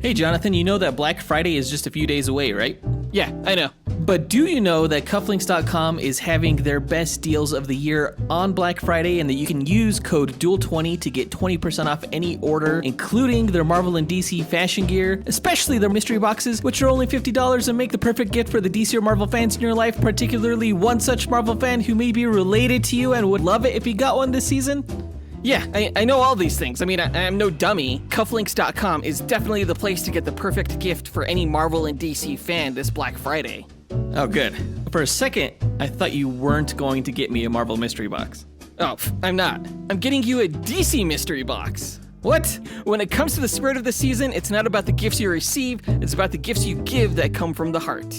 Hey Jonathan, you know that Black Friday is just a few days away, right? Yeah, I know. But do you know that cufflinks.com is having their best deals of the year on Black Friday, and that you can use code DUEL20 to get 20% off any order, including their Marvel and DC fashion gear, especially their mystery boxes, which are only $50 and make the perfect gift for the DC or Marvel fans in your life, particularly one such Marvel fan who may be related to you and would love it if he got one this season? Yeah, I know all these things. I mean, I'm no dummy. Cufflinks.com is definitely the place to get the perfect gift for any Marvel and DC fan this Black Friday. Oh, good. For a second, I thought you weren't going to get me a Marvel mystery box. Oh, I'm not. I'm getting you a DC mystery box. What? When it comes to the spirit of the season, it's not about the gifts you receive, it's about the gifts you give that come from the heart.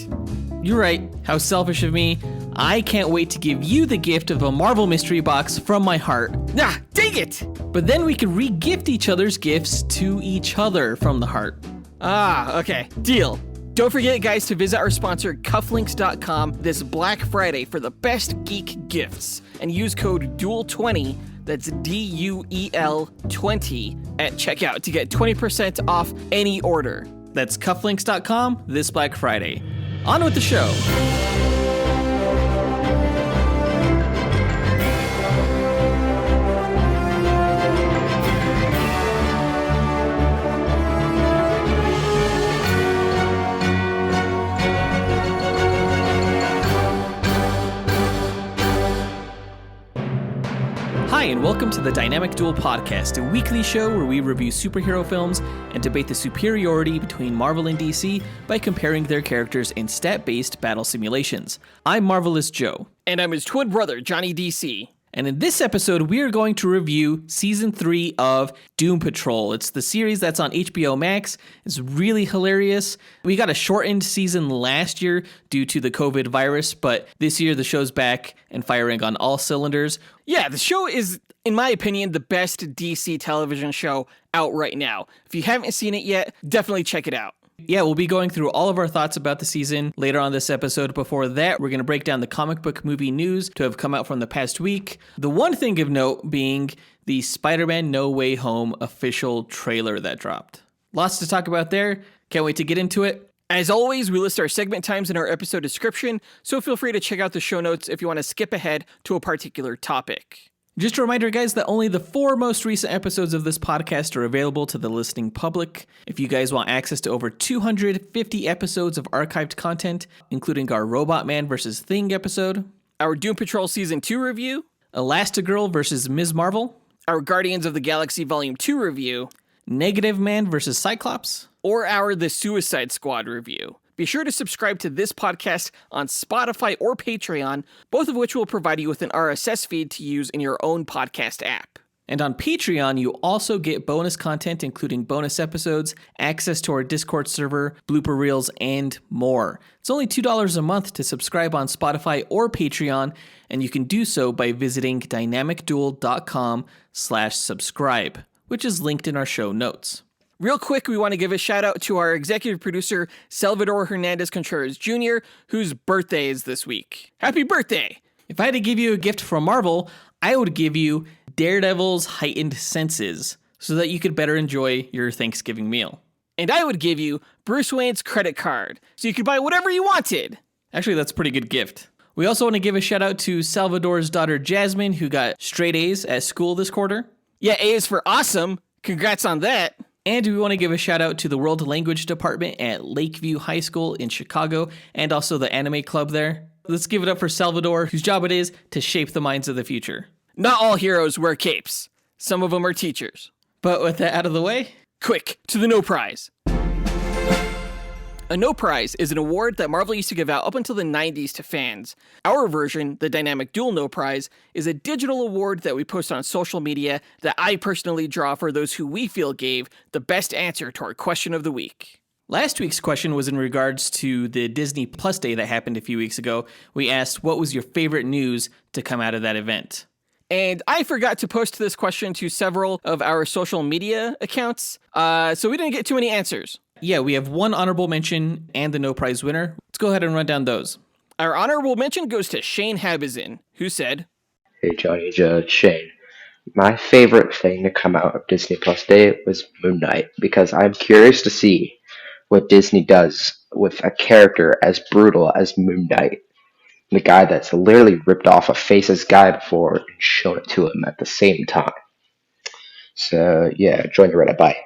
You're right. How selfish of me. I can't wait to give you the gift of a Marvel mystery box from my heart. Ah, dang it! But then we can re-gift each other's gifts to each other from the heart. Ah, okay. Deal. Don't forget, guys, to visit our sponsor, cufflinks.com, this Black Friday for the best geek gifts. And use code DUEL20, that's DUEL 20, at checkout to get 20% off any order. That's cufflinks.com this Black Friday. On with the show. Hi, and welcome to the Dynamic Duel Podcast, a weekly show where we review superhero films and debate the superiority between Marvel and DC by comparing their characters in stat-based battle simulations. I'm Marvelous Joe. And I'm his twin brother, Johnny DC. And in this episode, we are going to review Season 3 of Doom Patrol. It's the series that's on HBO Max. It's really hilarious. We got a shortened season last year due to the COVID virus, but this year the show's back and firing on all cylinders. Yeah, the show is, in my opinion, the best DC television show out right now. If you haven't seen it yet, definitely check it out. Yeah, we'll be going through all of our thoughts about the season later on this episode. Before that, we're going to break down the comic book movie news to have come out from the past week. The one thing of note being the Spider-Man No Way Home official trailer that dropped. Lots to talk about there. Can't wait to get into it. As always, we list our segment times in our episode description, so feel free to check out the show notes if you want to skip ahead to a particular topic. Just a reminder, guys, that only the 4 most recent episodes of this podcast are available to the listening public. If you guys want access to over 250 episodes of archived content, including our Robot Man vs. Thing episode, our Doom Patrol Season 2 review, Elastigirl vs. Ms. Marvel, our Guardians of the Galaxy Volume 2 review, Negative Man vs. Cyclops, or our The Suicide Squad review. Be sure to subscribe to this podcast on Spotify or Patreon, both of which will provide you with an RSS feed to use in your own podcast app. And on Patreon, you also get bonus content, including bonus episodes, access to our Discord server, blooper reels, and more. It's only $2 a month to subscribe on Spotify or Patreon, and you can do so by visiting dynamicduel.com/subscribe, which is linked in our show notes. Real quick, we want to give a shout out to our executive producer, Salvador Hernandez-Contreras Jr., whose birthday is this week. Happy birthday! If I had to give you a gift from Marvel, I would give you Daredevil's heightened senses so that you could better enjoy your Thanksgiving meal. And I would give you Bruce Wayne's credit card so you could buy whatever you wanted. Actually, that's a pretty good gift. We also want to give a shout out to Salvador's daughter, Jasmine, who got straight A's at school this quarter. Yeah, A is for awesome. Congrats on that. And we want to give a shout out to the World Language Department at Lakeview High School in Chicago, and also the anime club there. Let's give it up for Salvador, whose job it is to shape the minds of the future. Not all heroes wear capes. Some of them are teachers. But with that out of the way, quick, to the No Prize. A No Prize is an award that Marvel used to give out up until the 90s to fans. Our version, the Dynamic Duel No Prize, is a digital award that we post on social media that I personally draw for those who we feel gave the best answer to our question of the week. Last week's question was in regards to the Disney Plus Day that happened a few weeks ago. We asked, what was your favorite news to come out of that event? And I forgot to post this question to several of our social media accounts, so we didn't get too many answers. Yeah, we have one honorable mention and the No Prize winner. Let's go ahead and run down those. Our honorable mention goes to Shane Habizin, who said, Hey Johnny, Shane. My favorite thing to come out of Disney Plus Day was Moon Knight, because I'm curious to see what Disney does with a character as brutal as Moon Knight. The guy that's literally ripped off a Faces guy before and shown it to him at the same time. So, yeah, join the Reddit. Bye.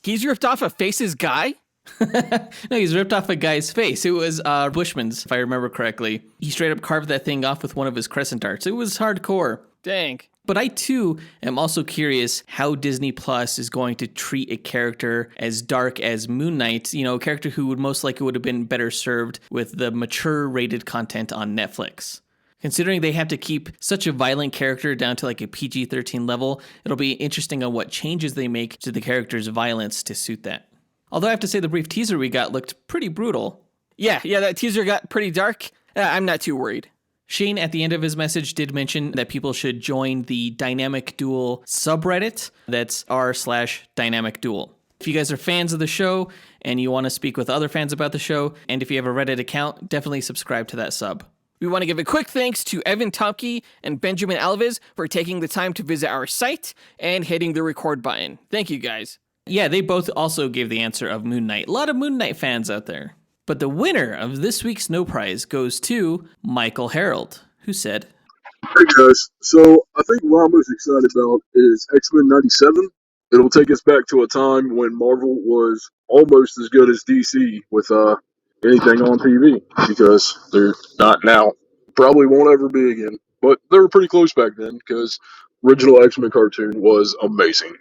He's ripped off a Faces guy? No, he's ripped off a guy's face. It was Bushman's, if I remember correctly. He straight up carved that thing off with one of his crescent darts. It was hardcore. Dang. But I, too, am also curious how Disney Plus is going to treat a character as dark as Moon Knight, a character who would most likely would have been better served with the mature rated content on Netflix. Considering they have to keep such a violent character down to like a PG-13 level, it'll be interesting on what changes they make to the character's violence to suit that. Although I have to say the brief teaser we got looked pretty brutal. Yeah, that teaser got pretty dark. I'm not too worried. Shane, at the end of his message, did mention that people should join the Dynamic Duel subreddit. That's r/Dynamic Duel. If you guys are fans of the show and you want to speak with other fans about the show, and if you have a Reddit account, definitely subscribe to that sub. We want to give a quick thanks to Evan Tomke and Benjamin Alves for taking the time to visit our site and hitting the record button. Thank you, guys. Yeah, they both also gave the answer of Moon Knight. A lot of Moon Knight fans out there. But the winner of this week's No Prize goes to Michael Harold, who said, Hey guys, so I think what I'm most excited about is X-Men 97. It'll take us back to a time when Marvel was almost as good as DC with anything on TV, because they're not now. Probably won't ever be again, but they were pretty close back then, because original X-Men cartoon was amazing.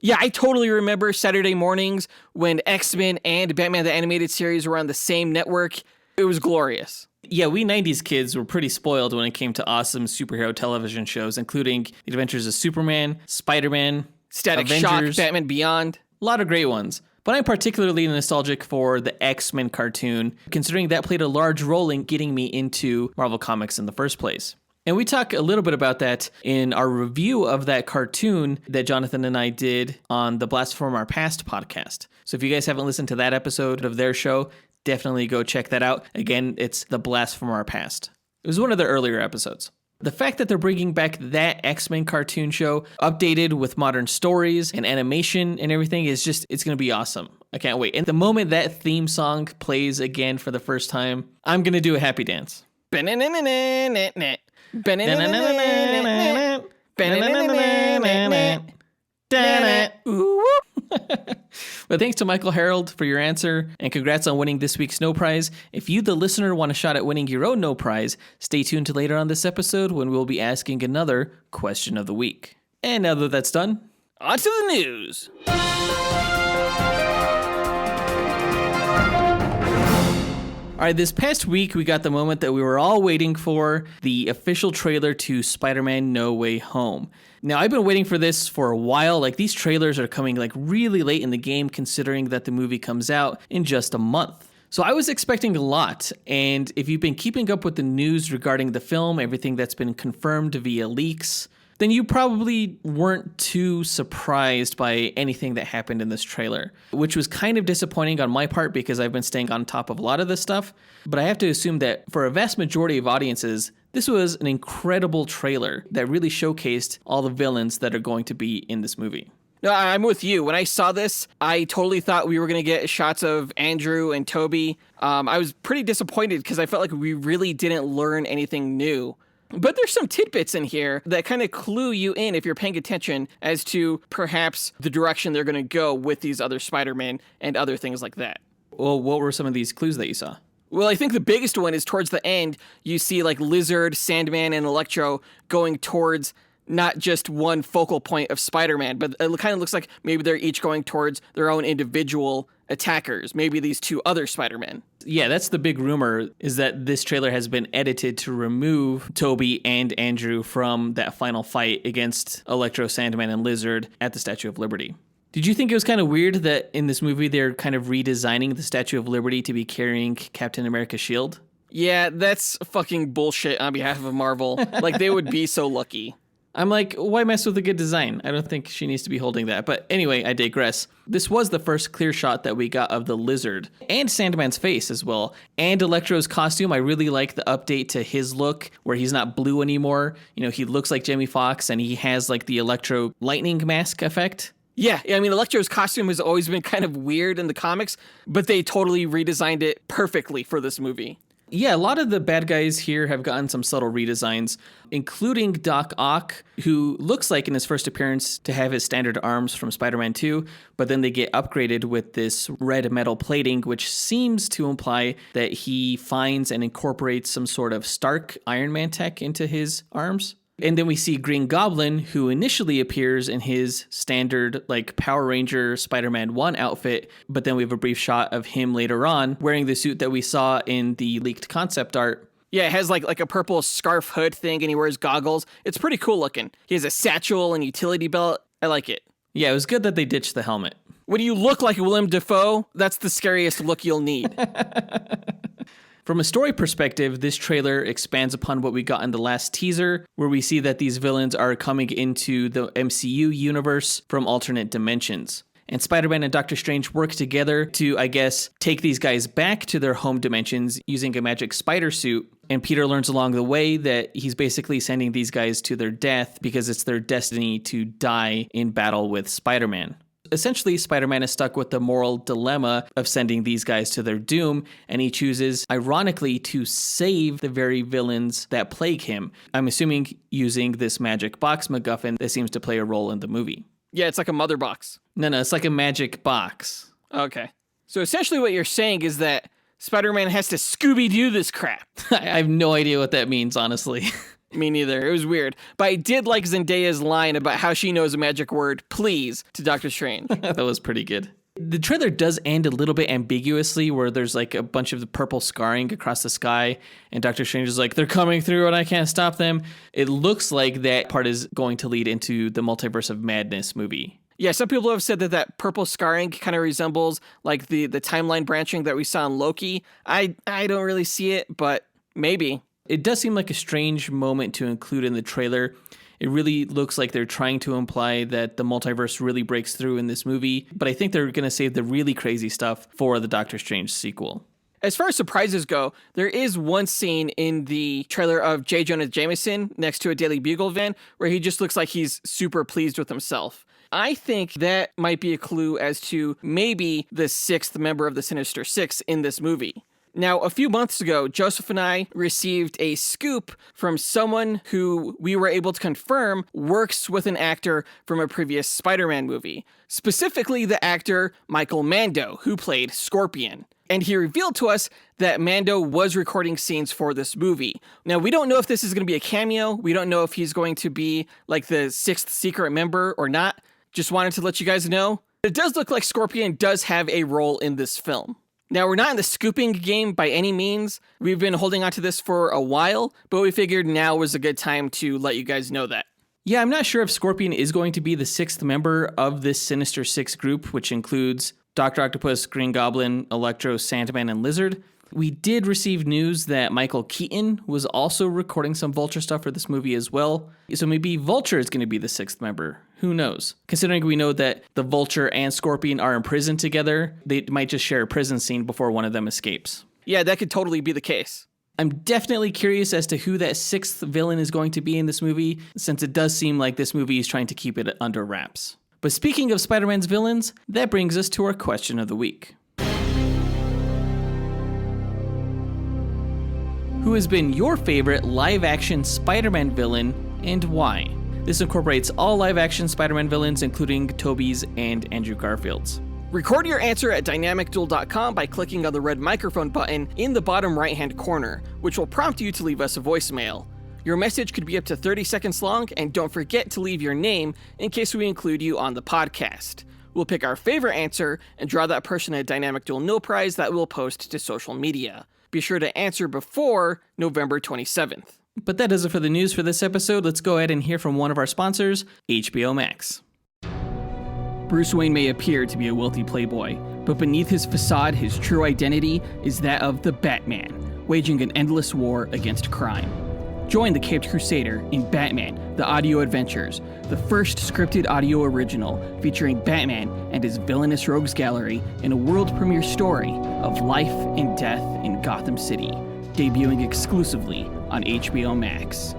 Yeah, I totally remember Saturday mornings when X-Men and Batman the Animated Series were on the same network. It was glorious. Yeah, we 90s kids were pretty spoiled when it came to awesome superhero television shows, including The Adventures of Superman, Spider-Man, Static Avengers, Shock, Batman Beyond. A lot of great ones. But I'm particularly nostalgic for the X-Men cartoon, considering that played a large role in getting me into Marvel Comics in the first place. And we talk a little bit about that in our review of that cartoon that Jonathan and I did on the Blast from Our Past podcast. So if you guys haven't listened to that episode of their show, definitely go check that out. Again, it's the Blast from Our Past. It was one of the earlier episodes. The fact that they're bringing back that X-Men cartoon show, updated with modern stories and animation and everything, is just, it's going to be awesome. I can't wait. And the moment that theme song plays again for the first time, I'm going to do a happy dance. But thanks to Michael Harold for your answer, and congrats on winning this week's No Prize. If you, the listener, want a shot at winning your own No Prize, stay tuned to later on this episode when we'll be asking another question of the week. And now that that's done, on to the news. All right, this past week, we got the moment that we were all waiting for, the official trailer to Spider-Man No Way Home. Now, I've been waiting for this for a while. Like, these trailers are coming like really late in the game, considering that the movie comes out in just a month. So I was expecting a lot, and if you've been keeping up with the news regarding the film, everything that's been confirmed via leaks, then you probably weren't too surprised by anything that happened in this trailer, which was kind of disappointing on my part because I've been staying on top of a lot of this stuff. But I have to assume that for a vast majority of audiences, this was an incredible trailer that really showcased all the villains that are going to be in this movie. No, I'm with you. When I saw this, I totally thought we were going to get shots of Andrew and Toby. I was pretty disappointed because I felt like we really didn't learn anything new. But there's some tidbits in here that kind of clue you in if you're paying attention as to perhaps the direction they're going to go with these other Spider-Man and other things like that. Well, what were some of these clues that you saw? Well, I think the biggest one is towards the end, you see like Lizard, Sandman, and Electro going towards not just one focal point of Spider-Man, but it kind of looks like maybe they're each going towards their own individual attackers, maybe these two other Spider-Men. Yeah, that's the big rumor, is that this trailer has been edited to remove Toby and Andrew from that final fight against Electro, Sandman, and Lizard at the Statue of Liberty. Did you think it was kind of weird that in this movie they're kind of redesigning the Statue of Liberty to be carrying Captain America's shield? Yeah, that's fucking bullshit on behalf of Marvel. Like, they would be so lucky. I'm like, why mess with a good design? I don't think she needs to be holding that. But anyway, I digress. This was the first clear shot that we got of the Lizard and Sandman's face as well. And Electro's costume. I really like the update to his look where he's not blue anymore. You know, he looks like Jamie Foxx and he has like the Electro lightning mask effect. Yeah, I mean, Electro's costume has always been kind of weird in the comics, but they totally redesigned it perfectly for this movie. Yeah, a lot of the bad guys here have gotten some subtle redesigns, including Doc Ock, who looks like in his first appearance to have his standard arms from Spider-Man 2, but then they get upgraded with this red metal plating, which seems to imply that he finds and incorporates some sort of Stark Iron Man tech into his arms. And then we see Green Goblin, who initially appears in his standard, like, Power Ranger Spider-Man 1 outfit, but then we have a brief shot of him later on wearing the suit that we saw in the leaked concept art. Yeah, it has like a purple scarf hood thing, and he wears goggles. It's pretty cool looking. He has a satchel and utility belt. I like it. Yeah, it was good that they ditched the helmet. When you look like Willem Dafoe, that's the scariest look you'll need. From a story perspective, this trailer expands upon what we got in the last teaser, where we see that these villains are coming into the MCU universe from alternate dimensions. And Spider-Man and Doctor Strange work together to, I guess, take these guys back to their home dimensions using a magic spider suit. And Peter learns along the way that he's basically sending these guys to their death because it's their destiny to die in battle with Spider-Man. Essentially, Spider-Man is stuck with the moral dilemma of sending these guys to their doom, and he chooses, ironically, to save the very villains that plague him. I'm assuming using this magic box MacGuffin that seems to play a role in the movie. Yeah, it's like a mother box. No, it's like a magic box. Okay. So essentially what you're saying is that Spider-Man has to Scooby-Doo this crap. I have no idea what that means, honestly. Me neither. It was weird. But I did like Zendaya's line about how she knows a magic word, please, to Doctor Strange. That was pretty good. The trailer does end a little bit ambiguously, where there's like a bunch of the purple scarring across the sky, and Doctor Strange is like, they're coming through and I can't stop them. It looks like that part is going to lead into the Multiverse of Madness movie. Yeah, some people have said that purple scarring kind of resembles like the timeline branching that we saw in Loki. I don't really see it, but maybe. It does seem like a strange moment to include in the trailer. It really looks like they're trying to imply that the multiverse really breaks through in this movie, but I think they're going to save the really crazy stuff for the Doctor Strange sequel. As far as surprises go, there is one scene in the trailer of J. Jonah Jameson next to a Daily Bugle van where he just looks like he's super pleased with himself. I think that might be a clue as to maybe the sixth member of the Sinister Six in this movie. Now, a few months ago, Joseph and I received a scoop from someone who we were able to confirm works with an actor from a previous Spider-Man movie, specifically the actor Michael Mando, who played Scorpion. And he revealed to us that Mando was recording scenes for this movie. Now, we don't know if this is going to be a cameo. We don't know if he's going to be like the sixth secret member or not. Just wanted to let you guys know. It does look like Scorpion does have a role in this film. Now, we're not in the scooping game by any means. We've been holding on to this for a while, but we figured now was a good time to let you guys know that. Yeah, I'm not sure if Scorpion is going to be the sixth member of this Sinister Six group, which includes Dr. Octopus, Green Goblin, Electro, Sandman, and Lizard. We did receive news that Michael Keaton was also recording some Vulture stuff for this movie as well. So maybe Vulture is going to be the sixth member. Who knows? Considering we know that the Vulture and Scorpion are in prison together, they might just share a prison scene before one of them escapes. Yeah, that could totally be the case. I'm definitely curious as to who that sixth villain is going to be in this movie, since it does seem like this movie is trying to keep it under wraps. But speaking of Spider-Man's villains, that brings us to our question of the week. Who has been your favorite live-action Spider-Man villain and why? This incorporates all live-action Spider-Man villains, including Tobey's and Andrew Garfield's. Record your answer at dynamicduel.com by clicking on the red microphone button in the bottom right-hand corner, which will prompt you to leave us a voicemail. Your message could be up to 30 seconds long, and don't forget to leave your name in case we include you on the podcast. We'll pick our favorite answer and draw that person a Dynamic Duel Nil Prize that we'll post to social media. Be sure to answer before November 27th. But that does it for the news for this episode. Let's go ahead and hear from one of our sponsors, HBO Max. Bruce Wayne may appear to be a wealthy playboy, but beneath his facade, his true identity is that of the Batman, waging an endless war against crime. Join the Caped Crusader in Batman, The Audio Adventures, the first scripted audio original featuring Batman and his villainous rogues gallery in a world premiere story of life and death in Gotham City, debuting exclusively on HBO Max.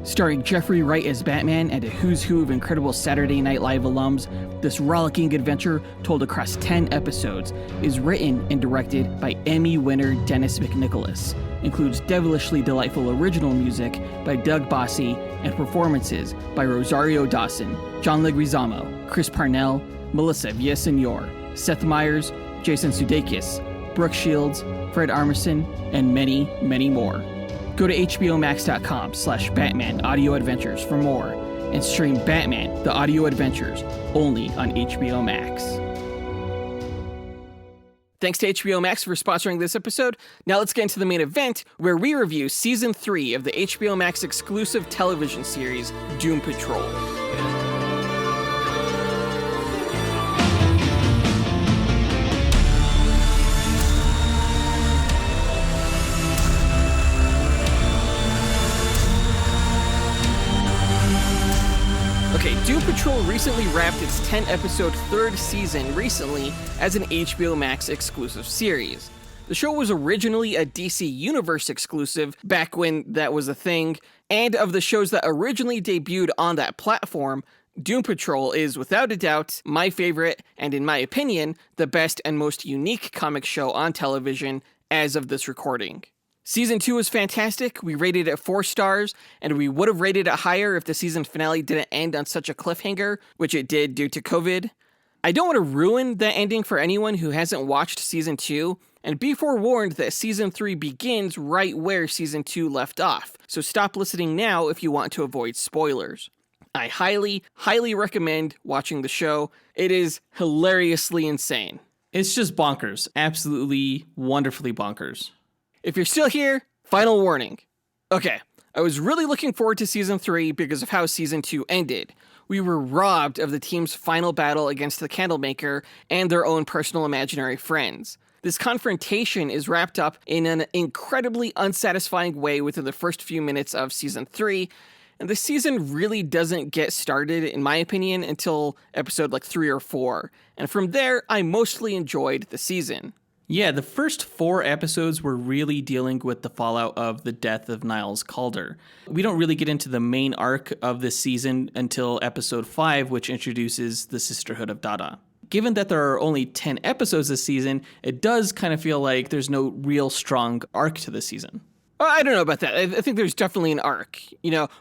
Starring Jeffrey Wright as Batman and a who's who of incredible Saturday Night Live alums, this rollicking adventure, told across 10 episodes, is written and directed by Emmy winner Dennis McNicholas, includes devilishly delightful original music by Doug Bossy, and performances by Rosario Dawson, John Leguizamo, Chris Parnell, Melissa Villaseñor, Seth Meyers, Jason Sudeikis, Brooke Shields, Fred Armisen, and many, many more. Go to hbomax.com/Batman Audio Adventures for more, and stream Batman: The Audio Adventures only on HBO Max. Thanks to HBO Max for sponsoring this episode. Now let's get into the main event, where we review Season 3 of the HBO Max exclusive television series, Doom Patrol. Okay, Doom Patrol recently wrapped its 10-episode third season recently as an HBO Max exclusive series. The show was originally a DC Universe exclusive back when that was a thing, and of the shows that originally debuted on that platform, Doom Patrol is without a doubt my favorite, and in my opinion, the best and most unique comic show on television as of this recording. Season 2 is fantastic. We rated it 4 stars, and we would have rated it higher if the season finale didn't end on such a cliffhanger, which it did due to COVID. I don't want to ruin the ending for anyone who hasn't watched Season 2, and be forewarned that Season 3 begins right where Season 2 left off, so stop listening now if you want to avoid spoilers. I highly, highly recommend watching the show. It is hilariously insane. It's just bonkers. Absolutely wonderfully bonkers. If you're still here, final warning. Okay, I was really looking forward to Season 3 because of how Season 2 ended. We were robbed of the team's final battle against the Candlemaker and their own personal imaginary friends. This confrontation is wrapped up in an incredibly unsatisfying way within the first few minutes of Season 3, and the season really doesn't get started, in my opinion, until episode 3 or 4, and from there, I mostly enjoyed the season. Yeah, the first 4 episodes were really dealing with the fallout of the death of Niles Calder. We don't really get into the main arc of this season until episode 5, which introduces the Sisterhood of Dada. Given that there are only 10 episodes this season, it does kind of feel like there's no real strong arc to this season. Well, I don't know about that. I think there's definitely an arc.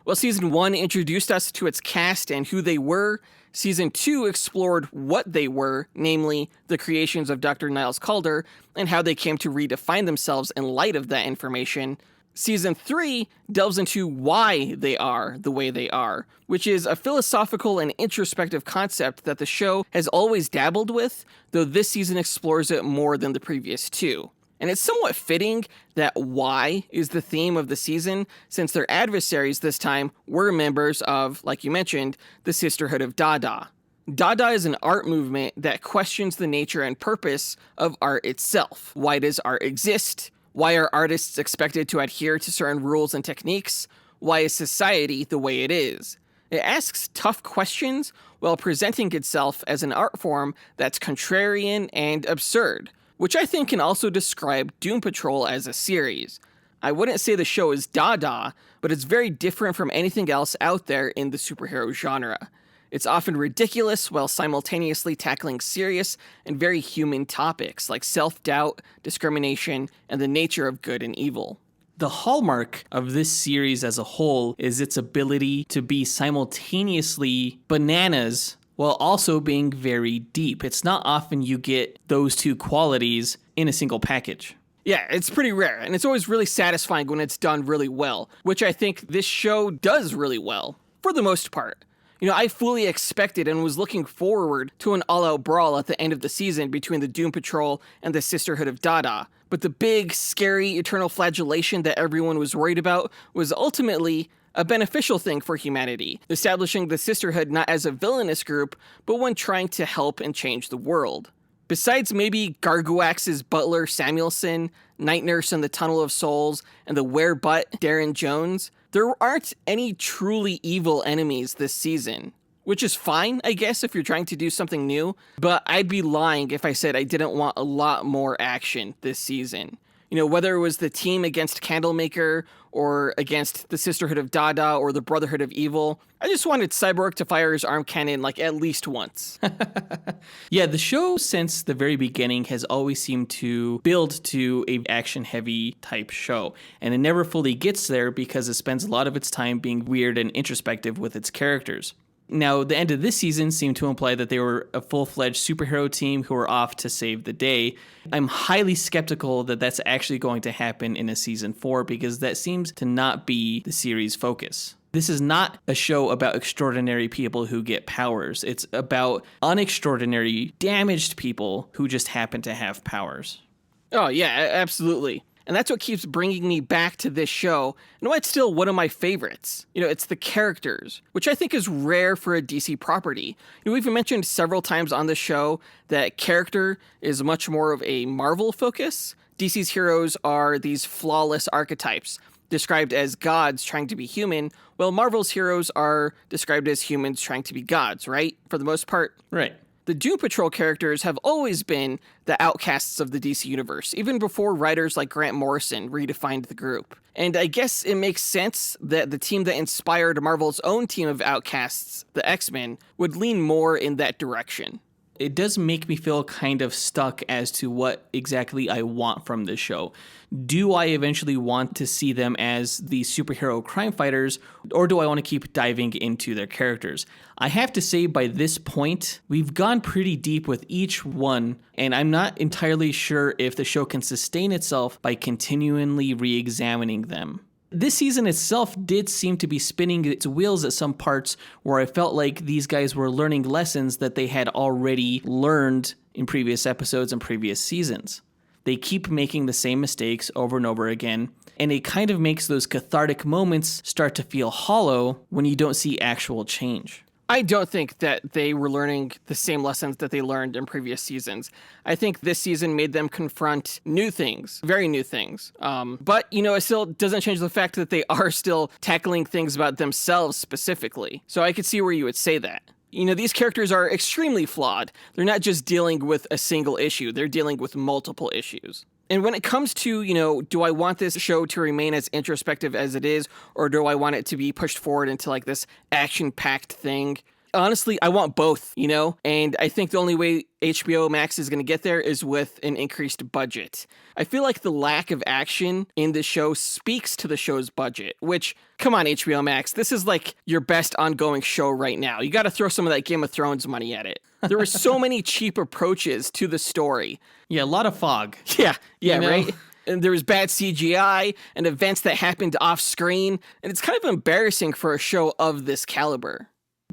While Season 1 introduced us to its cast and who they were, Season 2 explored what they were, namely the creations of Dr. Niles Calder, and how they came to redefine themselves in light of that information. Season 3 delves into why they are the way they are, which is a philosophical and introspective concept that the show has always dabbled with, though this season explores it more than the previous 2. And it's somewhat fitting that why is the theme of the season, since their adversaries this time were members of, like you mentioned, the Sisterhood of Dada. Dada is an art movement that questions the nature and purpose of art itself. Why does art exist? Why are artists expected to adhere to certain rules and techniques? Why is society the way it is? It asks tough questions while presenting itself as an art form that's contrarian and absurd, which I think can also describe Doom Patrol as a series. I wouldn't say the show is Dada, but it's very different from anything else out there in the superhero genre. It's often ridiculous while simultaneously tackling serious and very human topics like self-doubt, discrimination, and the nature of good and evil. The hallmark of this series as a whole is its ability to be simultaneously bananas while also being very deep. It's not often you get those two qualities in a single package. Yeah, it's pretty rare, and it's always really satisfying when it's done really well, which I think this show does really well, for the most part. I fully expected and was looking forward to an all-out brawl at the end of the season between the Doom Patrol and the Sisterhood of Dada, but the big, scary, eternal flagellation that everyone was worried about was ultimately a beneficial thing for humanity, establishing the Sisterhood not as a villainous group, but one trying to help and change the world. Besides maybe Garguax's butler Samuelson, Night Nurse in the Tunnel of Souls, and the werebutt Darren Jones, there aren't any truly evil enemies this season. Which is fine, I guess, if you're trying to do something new, but I'd be lying if I said I didn't want a lot more action this season. whether it was the team against Candlemaker or against the Sisterhood of Dada or the Brotherhood of Evil. I just wanted Cyborg to fire his arm cannon like at least once. Yeah, the show since the very beginning has always seemed to build to a action-heavy type show, and it never fully gets there because it spends a lot of its time being weird and introspective with its characters. Now, the end of this season seemed to imply that they were a full-fledged superhero team who were off to save the day. I'm highly skeptical that that's actually going to happen in a season 4 because that seems to not be the series' focus. This is not a show about extraordinary people who get powers. It's about unextraordinary, damaged people who just happen to have powers. Oh, yeah, absolutely. And that's what keeps bringing me back to this show, and why it's still one of my favorites. It's the characters, which I think is rare for a DC property. We've mentioned several times on the show that character is much more of a Marvel focus. DC's heroes are these flawless archetypes, described as gods trying to be human, while Marvel's heroes are described as humans trying to be gods, right? For the most part. Right. The Doom Patrol characters have always been the outcasts of the DC universe, even before writers like Grant Morrison redefined the group. And I guess it makes sense that the team that inspired Marvel's own team of outcasts, the X-Men, would lean more in that direction. It does make me feel kind of stuck as to what exactly I want from this show. Do I eventually want to see them as the superhero crime fighters, or do I want to keep diving into their characters? I have to say by this point, we've gone pretty deep with each one, and I'm not entirely sure if the show can sustain itself by continually re-examining them. This season itself did seem to be spinning its wheels at some parts where I felt like these guys were learning lessons that they had already learned in previous episodes and previous seasons. They keep making the same mistakes over and over again, and it kind of makes those cathartic moments start to feel hollow when you don't see actual change. I don't think that they were learning the same lessons that they learned in previous seasons. I think this season made them confront new things, very new things. But it still doesn't change the fact that they are still tackling things about themselves specifically. So I could see where you would say that. These characters are extremely flawed. They're not just dealing with a single issue, they're dealing with multiple issues. And when it comes to, do I want this show to remain as introspective as it is, or do I want it to be pushed forward into like this action-packed thing? Honestly, I want both, and I think the only way HBO Max is going to get there is with an increased budget. I feel like the lack of action in the show speaks to the show's budget, which, come on, HBO Max, this is like your best ongoing show right now. You got to throw some of that Game of Thrones money at it. There were so many cheap approaches to the story. Yeah, a lot of fog. Yeah, right? And there was bad CGI and events that happened off screen, and it's kind of embarrassing for a show of this caliber.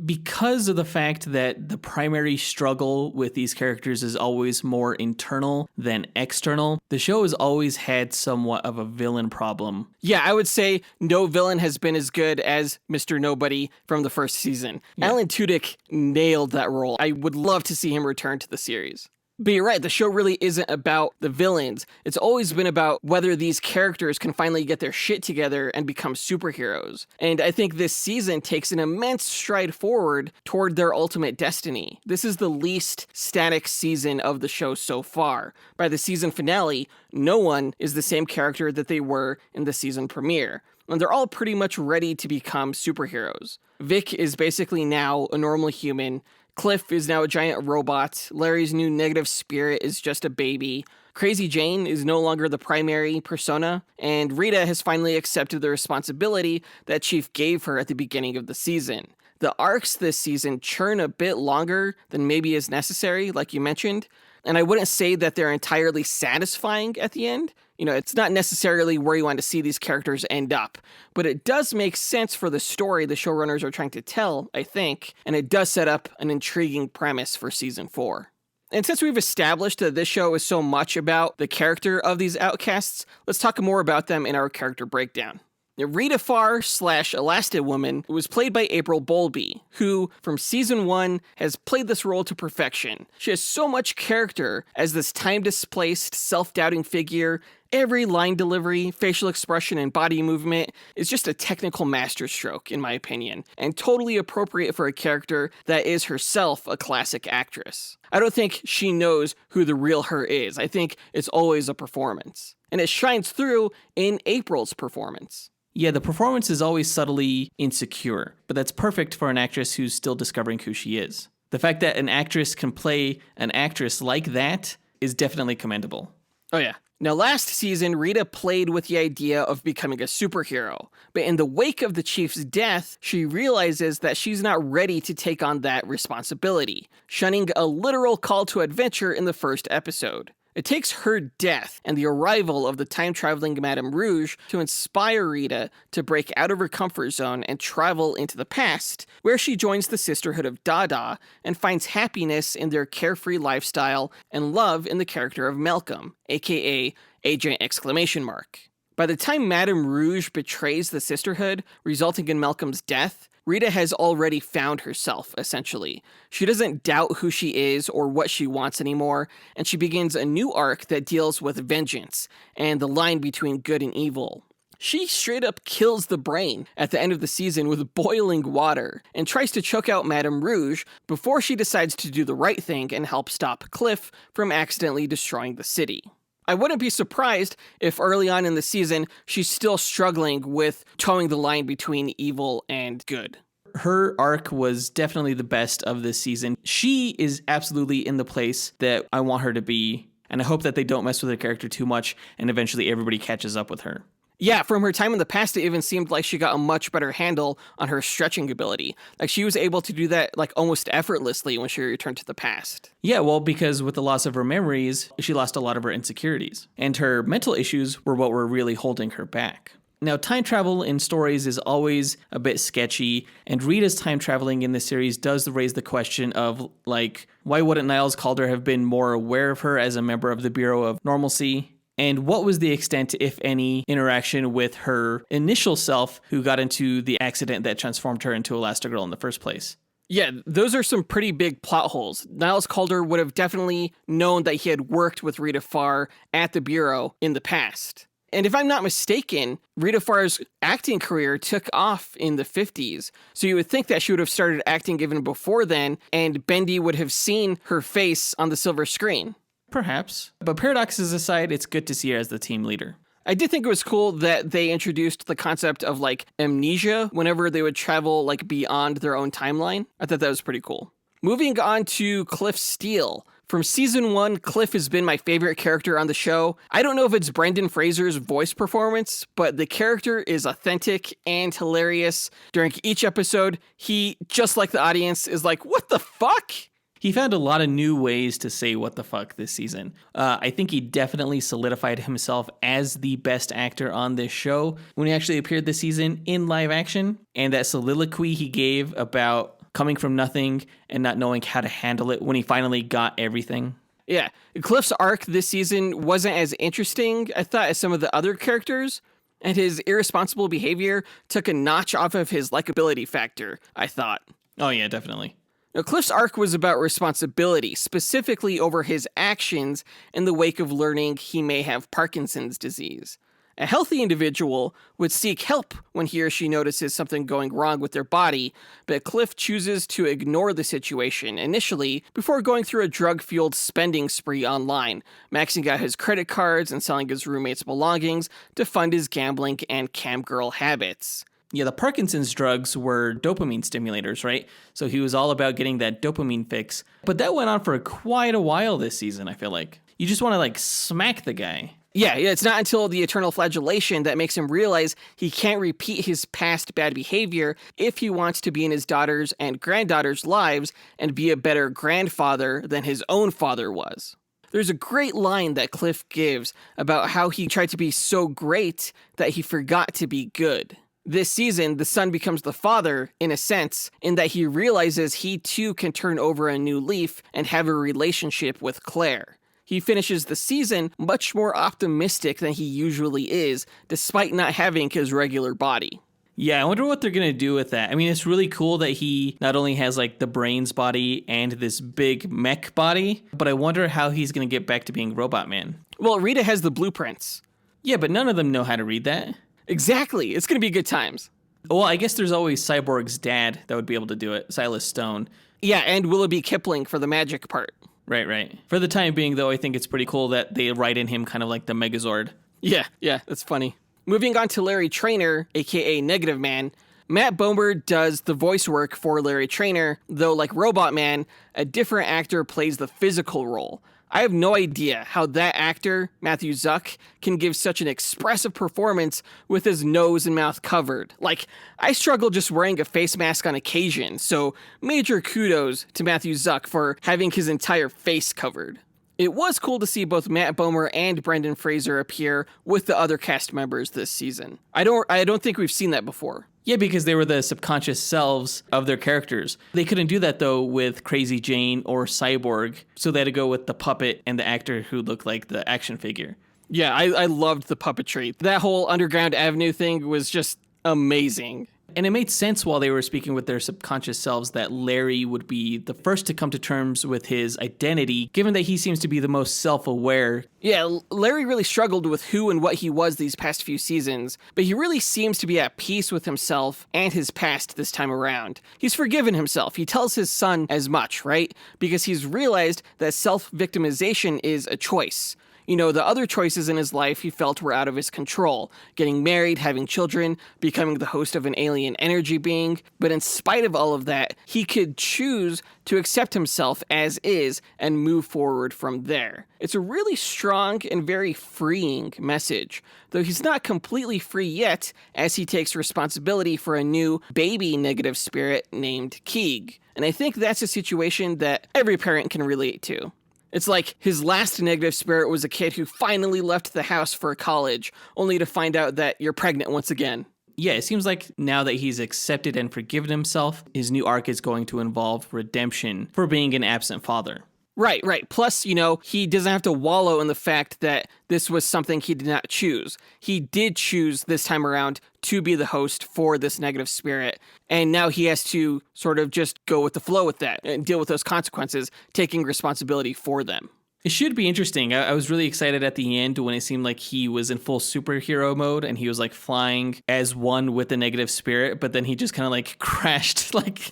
Because of the fact that the primary struggle with these characters is always more internal than external, the show has always had somewhat of a villain problem. Yeah, I would say no villain has been as good as Mr. Nobody from the first season. Yeah. Alan Tudyk nailed that role. I would love to see him return to the series. But you're right, the show really isn't about the villains. It's always been about whether these characters can finally get their shit together and become superheroes. And I think this season takes an immense stride forward toward their ultimate destiny. This is the least static season of the show so far. By the season finale, no one is the same character that they were in the season premiere. And they're all pretty much ready to become superheroes. Vic is basically now a normal human. Cliff is now a giant robot. Larry's new negative spirit is just a baby. Crazy Jane is no longer the primary persona. And Rita has finally accepted the responsibility that Chief gave her at the beginning of the season. The arcs this season churn a bit longer than maybe is necessary, like you mentioned. And I wouldn't say that they're entirely satisfying at the end. It's not necessarily where you want to see these characters end up, but it does make sense for the story the showrunners are trying to tell, I think, and it does set up an intriguing premise for season 4. And since we've established that this show is so much about the character of these outcasts, let's talk more about them in our character breakdown. Rita Farr / Elasti-Woman was played by April Bowlby, who, from season 1, has played this role to perfection. She has so much character as this time-displaced, self-doubting figure, Every line delivery, facial expression, and body movement is just a technical masterstroke, in my opinion, and totally appropriate for a character that is herself a classic actress. I don't think she knows who the real her is. I think it's always a performance. And it shines through in April's performance. Yeah, the performance is always subtly insecure, but that's perfect for an actress who's still discovering who she is. The fact that an actress can play an actress like that is definitely commendable. Oh yeah. Now last season, Rita played with the idea of becoming a superhero, but in the wake of the Chief's death, she realizes that she's not ready to take on that responsibility, shunning a literal call to adventure in the first episode. It takes her death and the arrival of the time-traveling Madame Rouge to inspire Rita to break out of her comfort zone and travel into the past, where she joins the Sisterhood of Dada and finds happiness in their carefree lifestyle and love in the character of Malcolm, aka Agent Exclamation Mark. By the time Madame Rouge betrays the Sisterhood, resulting in Malcolm's death, Rita has already found herself, essentially. She doesn't doubt who she is or what she wants anymore, and she begins a new arc that deals with vengeance and the line between good and evil. She straight up kills the brain at the end of the season with boiling water and tries to choke out Madame Rouge before she decides to do the right thing and help stop Cliff from accidentally destroying the city. I wouldn't be surprised if early on in the season, she's still struggling with towing the line between evil and good. Her arc was definitely the best of this season. She is absolutely in the place that I want her to be, and I hope that they don't mess with her character too much, and eventually everybody catches up with her. Yeah, from her time in the past, it even seemed like she got a much better handle on her stretching ability. Like, she was able to do that, like, almost effortlessly when she returned to the past. Yeah, well, because with the loss of her memories, she lost a lot of her insecurities. And her mental issues were what were really holding her back. Now, time travel in stories is always a bit sketchy, and Rita's time traveling in this series does raise the question of, like, why wouldn't Niles Calder have been more aware of her as a member of the Bureau of Normalcy? And what was the extent, if any, interaction with her initial self who got into the accident that transformed her into Elastigirl in the first place? Yeah, those are some pretty big plot holes. Niles Calder would have definitely known that he had worked with Rita Farr at the Bureau in the past. And if I'm not mistaken, Rita Farr's acting career took off in the 50s, so you would think that she would have started acting even before then, and Bendy would have seen her face on the silver screen. Perhaps. But paradoxes aside, it's good to see her as the team leader. I did think it was cool that they introduced the concept of, like, amnesia whenever they would travel, like, beyond their own timeline. I thought that was pretty cool. Moving on to Cliff Steele. From season 1, Cliff has been my favorite character on the show. I don't know if it's Brendan Fraser's voice performance, but the character is authentic and hilarious. During each episode, he, just like the audience, is like, what the fuck? He found a lot of new ways to say what the fuck this season. I think he definitely solidified himself as the best actor on this show when he actually appeared this season in live action. And that soliloquy he gave about coming from nothing and not knowing how to handle it when he finally got everything. Yeah, Cliff's arc this season wasn't as interesting, I thought, as some of the other characters. And his irresponsible behavior took a notch off of his likability factor, I thought. Oh yeah, definitely. Now, Cliff's arc was about responsibility, specifically over his actions in the wake of learning he may have Parkinson's disease. A healthy individual would seek help when he or she notices something going wrong with their body, but Cliff chooses to ignore the situation initially before going through a drug-fueled spending spree online, maxing out his credit cards and selling his roommates' belongings to fund his gambling and camgirl habits. Yeah, the Parkinson's drugs were dopamine stimulators, right? So he was all about getting that dopamine fix. But that went on for quite a while this season, I feel like. You just want to, like, smack the guy. Yeah, it's not until the eternal flagellation that makes him realize he can't repeat his past bad behavior if he wants to be in his daughter's and granddaughter's lives and be a better grandfather than his own father was. There's a great line that Cliff gives about how he tried to be so great that he forgot to be good. This season, the son becomes the father, in a sense, in that he realizes he too can turn over a new leaf and have a relationship with Claire. He finishes the season much more optimistic than he usually is, despite not having his regular body. Yeah, I wonder what they're going to do with that. I mean, it's really cool that he not only has, like, the brains body and this big mech body, but I wonder how he's going to get back to being Robot Man. Well, Rita has the blueprints. Yeah, but none of them know how to read that. Exactly. It's going to be good times. Well, I guess there's always Cyborg's dad that would be able to do it, Silas Stone. Yeah, and Willoughby Kipling for the magic part. Right. For the time being, though, I think it's pretty cool that they write in him kind of like the Megazord. Yeah, that's funny. Moving on to Larry Traynor, aka Negative Man. Matt Bomer does the voice work for Larry Traynor, though like Robot Man, a different actor plays the physical role. I have no idea how that actor, Matthew Zuck, can give such an expressive performance with his nose and mouth covered. Like, I struggle just wearing a face mask on occasion, so major kudos to Matthew Zuck for having his entire face covered. It was cool to see both Matt Bomer and Brendan Fraser appear with the other cast members this season. I don't think we've seen that before. Yeah, because they were the subconscious selves of their characters. They couldn't do that, though, with Crazy Jane or Cyborg, so they had to go with the puppet and the actor who looked like the action figure. Yeah, I loved the puppetry. That whole Underground Avenue thing was just amazing. And it made sense while they were speaking with their subconscious selves that Larry would be the first to come to terms with his identity, given that he seems to be the most self-aware. Yeah, Larry really struggled with who and what he was these past few seasons, but he really seems to be at peace with himself and his past this time around. He's forgiven himself. He tells his son as much, right? Because he's realized that self-victimization is a choice. You know, the other choices in his life he felt were out of his control. Getting married, having children, becoming the host of an alien energy being. But in spite of all of that, he could choose to accept himself as is and move forward from there. It's a really strong and very freeing message, though he's not completely free yet as he takes responsibility for a new baby negative spirit named Keeg. And I think that's a situation that every parent can relate to. It's like his last negative spirit was a kid who finally left the house for college, only to find out that you're pregnant once again. Yeah, it seems like now that he's accepted and forgiven himself, his new arc is going to involve redemption for being an absent father. Right. Plus, you know, he doesn't have to wallow in the fact that this was something he did not choose. He did choose this time around to be the host for this negative spirit, and now he has to sort of just go with the flow with that and deal with those consequences, taking responsibility for them. It should be interesting. I was really excited at the end when it seemed like he was in full superhero mode and he was like flying as one with the negative spirit, but then he just kind of like crashed like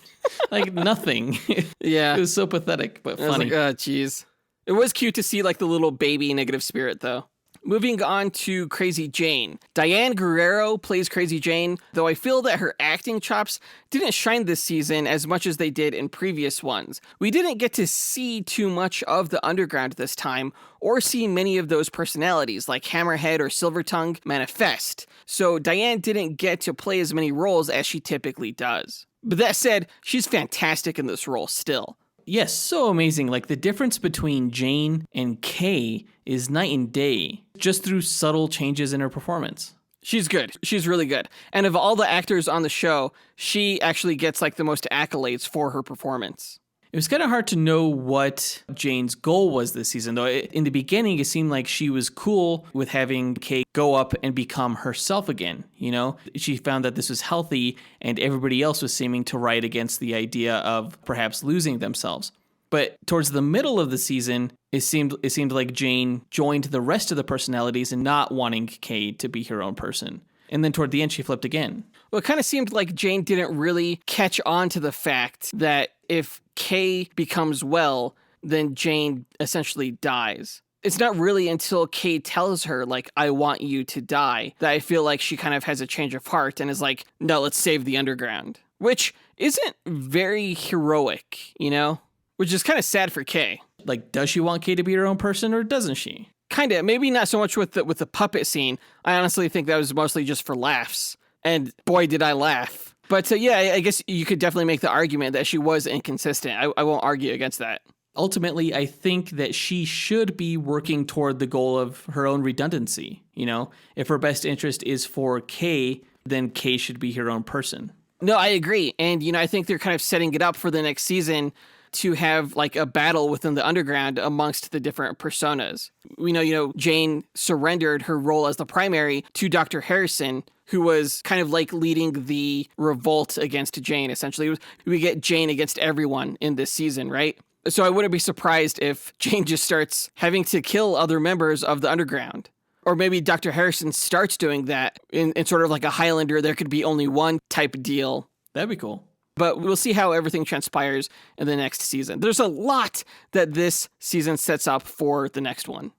nothing. Yeah. It was so pathetic, but funny. I was like, oh, jeez. It was cute to see like the little baby negative spirit, though. Moving on to Crazy Jane. Diane Guerrero plays Crazy Jane, though I feel that her acting chops didn't shine this season as much as they did in previous ones. We didn't get to see too much of the underground this time, or see many of those personalities like Hammerhead or Silvertongue manifest, so Diane didn't get to play as many roles as she typically does. But that said, she's fantastic in this role still. Yes, so amazing. Like the difference between Jane and Kay is night and day, just through subtle changes in her performance. She's good. She's really good. And of all the actors on the show, she actually gets like the most accolades for her performance. It was kind of hard to know what Jane's goal was this season, though. In the beginning, it seemed like she was cool with having Kay go up and become herself again, you know? She found that this was healthy, and everybody else was seeming to write against the idea of perhaps losing themselves. But towards the middle of the season, it seemed like Jane joined the rest of the personalities in not wanting Kay to be her own person. And then toward the end, she flipped again. Well, it kind of seemed like Jane didn't really catch on to the fact that if Kay becomes well, then Jane essentially dies. It's not really until Kay tells her, like, I want you to die, that I feel like she kind of has a change of heart and is like, no, let's save the underground. Which isn't very heroic, you know? Which is kind of sad for Kay. Like, does she want Kay to be her own person, or doesn't she? Kind of. Maybe not so much with the puppet scene. I honestly think that was mostly just for laughs. And boy, did I laugh. But yeah, I guess you could definitely make the argument that she was inconsistent. I won't argue against that. Ultimately, I think that she should be working toward the goal of her own redundancy. You know, if her best interest is for Kay, then Kay should be her own person. No, I agree. And, you know, I think they're kind of setting it up for the next season to have like a battle within the underground amongst the different personas. We know, you know, Jane surrendered her role as the primary to Dr. Harrison, who was kind of like leading the revolt against Jane, essentially. We get Jane against everyone in this season, right? So I wouldn't be surprised if Jane just starts having to kill other members of the underground. Or maybe Dr. Harrison starts doing that in sort of like a Highlander, there could be only one type deal. That'd be cool. But we'll see how everything transpires in the next season. There's a lot that this season sets up for the next one.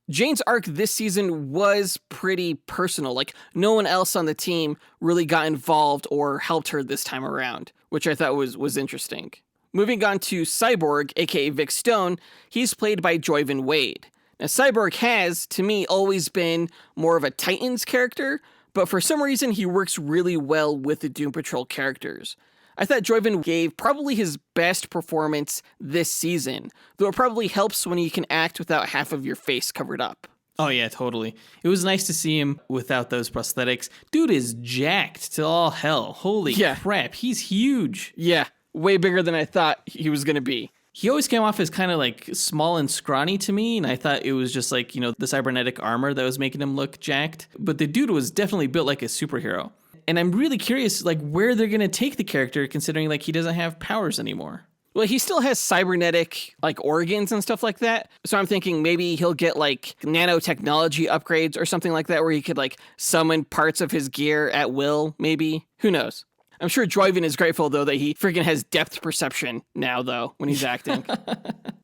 Jane's arc this season was pretty personal. Like, no one else on the team really got involved or helped her this time around, which I thought was interesting. Moving on to Cyborg, aka Vic Stone, he's played by Joyvin Wade. Now, Cyborg has, to me, always been more of a Titans character, but for some reason he works really well with the Doom Patrol characters. I thought Joyvin gave probably his best performance this season, though it probably helps when you can act without half of your face covered up. Oh yeah, totally. It was nice to see him without those prosthetics. Dude is jacked to all hell. Holy crap, he's huge. Yeah, way bigger than I thought he was going to be. He always came off as kind of like small and scrawny to me, and I thought it was just like, the cybernetic armor that was making him look jacked. But the dude was definitely built like a superhero. And I'm really curious, like, where they're going to take the character, considering, like, he doesn't have powers anymore. Well, he still has cybernetic, like, organs and stuff like that. So I'm thinking maybe he'll get, like, nanotechnology upgrades or something like that, where he could, like, summon parts of his gear at will, maybe. Who knows? I'm sure Joyvin is grateful, though, that he freaking has depth perception now, though, when he's acting.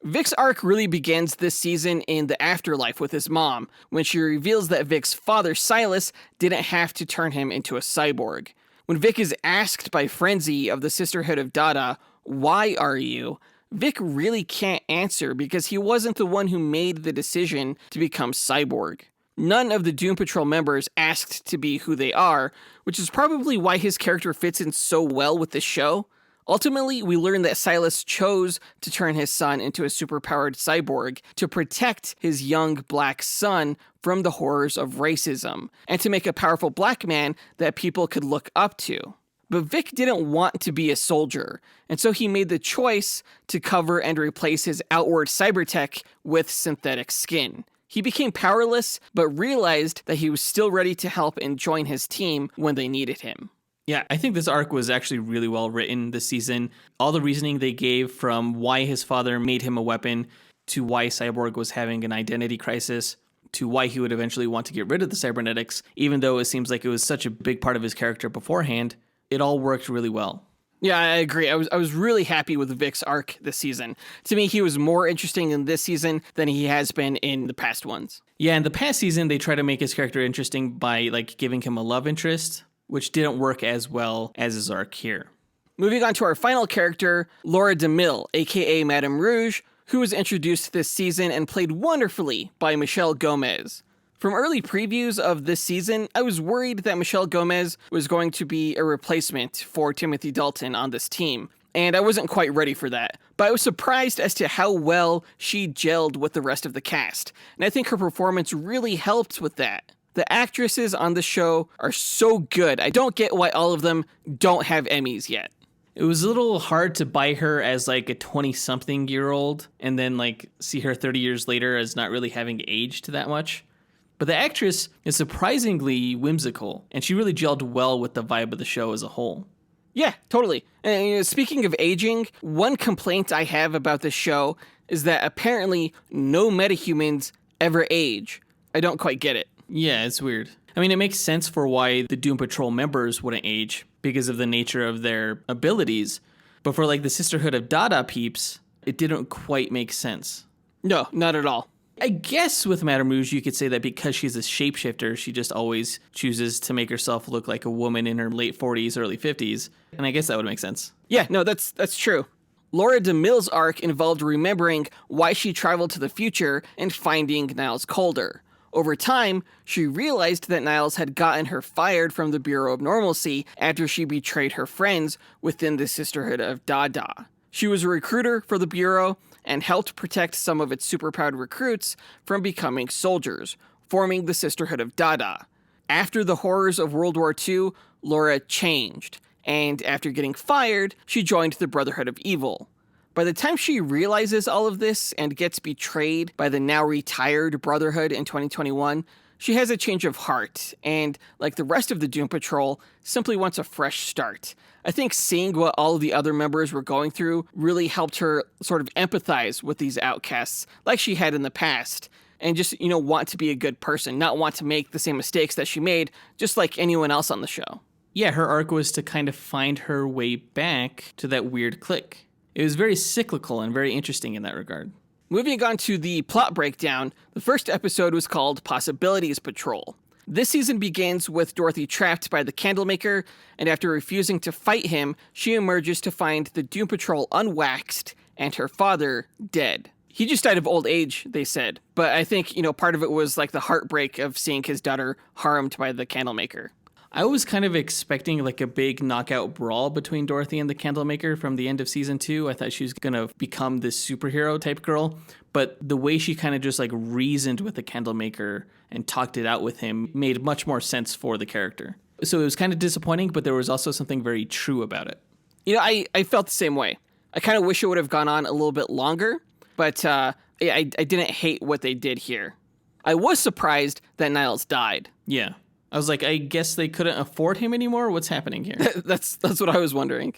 Vic's arc really begins this season in the afterlife with his mom, when she reveals that Vic's father, Silas, didn't have to turn him into a cyborg. When Vic is asked by Frenzy of the Sisterhood of Dada, "Why are you?" Vic really can't answer because he wasn't the one who made the decision to become cyborg. None of the Doom Patrol members asked to be who they are, which is probably why his character fits in so well with the show. Ultimately, we learn that Silas chose to turn his son into a superpowered cyborg to protect his young black son from the horrors of racism, and to make a powerful black man that people could look up to. But Vic didn't want to be a soldier, and so he made the choice to cover and replace his outward cybertech with synthetic skin. He became powerless, but realized that he was still ready to help and join his team when they needed him. Yeah, I think this arc was actually really well written this season. All the reasoning they gave, from why his father made him a weapon, to why Cyborg was having an identity crisis, to why he would eventually want to get rid of the cybernetics, even though it seems like it was such a big part of his character beforehand, it all worked really well. Yeah, I agree. I was really happy with Vic's arc this season. To me, he was more interesting in this season than he has been in the past ones. Yeah, in the past season, they tried to make his character interesting by, like, giving him a love interest, which didn't work as well as his arc here. Moving on to our final character, Laura DeMille, aka Madame Rouge, who was introduced this season and played wonderfully by Michelle Gomez. From early previews of this season, I was worried that Michelle Gomez was going to be a replacement for Timothy Dalton on this team, and I wasn't quite ready for that. But I was surprised as to how well she gelled with the rest of the cast, and I think her performance really helped with that. The actresses on the show are so good. I don't get why all of them don't have Emmys yet. It was a little hard to buy her as like a 20-something-year-old and then like see her 30 years later as not really having aged that much. But the actress is surprisingly whimsical, and she really gelled well with the vibe of the show as a whole. Yeah, totally. And speaking of aging, one complaint I have about this show is that apparently no metahumans ever age. I don't quite get it. Yeah, it's weird. I mean, it makes sense for why the Doom Patrol members wouldn't age because of the nature of their abilities. But for like the Sisterhood of Dada peeps, it didn't quite make sense. No, not at all. I guess with Madame Rouge, you could say that because she's a shapeshifter, she just always chooses to make herself look like a woman in her late 40s, early 50s. And I guess that would make sense. Yeah, no, that's true. Laura DeMille's arc involved remembering why she traveled to the future and finding Niles Calder. Over time, she realized that Niles had gotten her fired from the Bureau of Normalcy after she betrayed her friends within the Sisterhood of Dada. She was a recruiter for the Bureau and helped protect some of its superpowered recruits from becoming soldiers, forming the Sisterhood of Dada. After the horrors of World War II, Laura changed, and after getting fired, she joined the Brotherhood of Evil. By the time she realizes all of this and gets betrayed by the now retired Brotherhood in 2021, she has a change of heart, and, like the rest of the Doom Patrol, simply wants a fresh start. I think seeing what all of the other members were going through really helped her sort of empathize with these outcasts, like she had in the past. and just, want to be a good person, not want to make the same mistakes that she made, just like anyone else on the show. Yeah, her arc was to kind of find her way back to that weird clique. It was very cyclical and very interesting in that regard. Moving on to the plot breakdown, the first episode was called Possibilities Patrol. This season begins with Dorothy trapped by the Candlemaker, and after refusing to fight him, she emerges to find the Doom Patrol unwaxed and her father dead. He just died of old age, they said, but I think, part of it was like the heartbreak of seeing his daughter harmed by the Candlemaker. I was kind of expecting like a big knockout brawl between Dorothy and the Candlemaker from the end of season 2. I thought she was going to become this superhero type girl, but the way she kind of just like reasoned with the Candlemaker and talked it out with him made much more sense for the character. So it was kind of disappointing, but there was also something very true about it. I felt the same way. I kind of wish it would have gone on a little bit longer, but I didn't hate what they did here. I was surprised that Niles died. Yeah. I was like, I guess they couldn't afford him anymore? What's happening here? That's what I was wondering.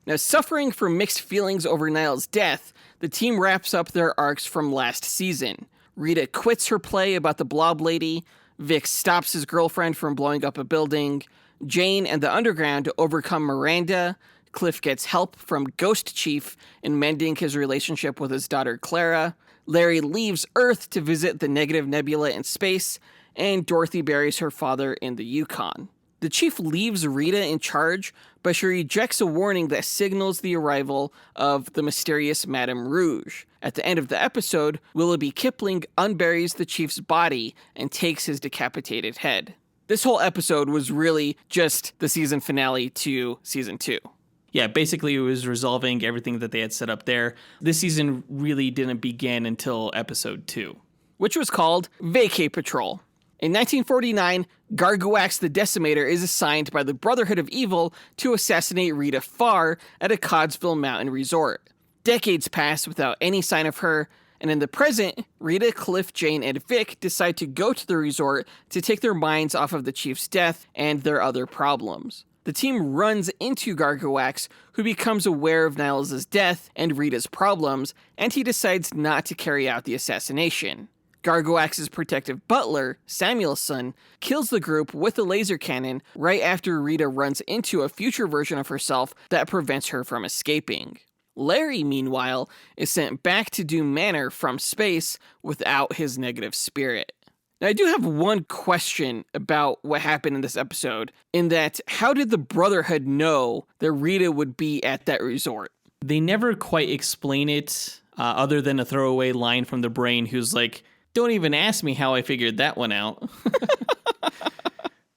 Now, suffering from mixed feelings over Niles' death, the team wraps up their arcs from last season. Rita quits her play about the Blob Lady, Vic stops his girlfriend from blowing up a building, Jane and the Underground overcome Miranda, Cliff gets help from Ghost Chief in mending his relationship with his daughter Clara, Larry leaves Earth to visit the Negative Nebula in space, and Dorothy buries her father in the Yukon. The Chief leaves Rita in charge, but she rejects a warning that signals the arrival of the mysterious Madame Rouge. At the end of the episode, Willoughby Kipling unburies the Chief's body and takes his decapitated head. This whole episode was really just the season finale to season 2. Yeah, basically it was resolving everything that they had set up there. This season really didn't begin until episode 2, which was called Vacay Patrol. In 1949, Gargowax the Decimator is assigned by the Brotherhood of Evil to assassinate Rita Farr at a Codsville Mountain resort. Decades pass without any sign of her, and in the present, Rita, Cliff, Jane, and Vic decide to go to the resort to take their minds off of the Chief's death and their other problems. The team runs into Gargowax, who becomes aware of Niles' death and Rita's problems, and he decides not to carry out the assassination. Gargowax's protective butler, Samuelson, kills the group with a laser cannon right after Rita runs into a future version of herself that prevents her from escaping. Larry, meanwhile, is sent back to Doom Manor from space without his negative spirit. Now, I do have one question about what happened in this episode, in that how did the Brotherhood know that Rita would be at that resort? They never quite explain it, other than a throwaway line from the Brain who's like, "Don't even ask me how I figured that one out."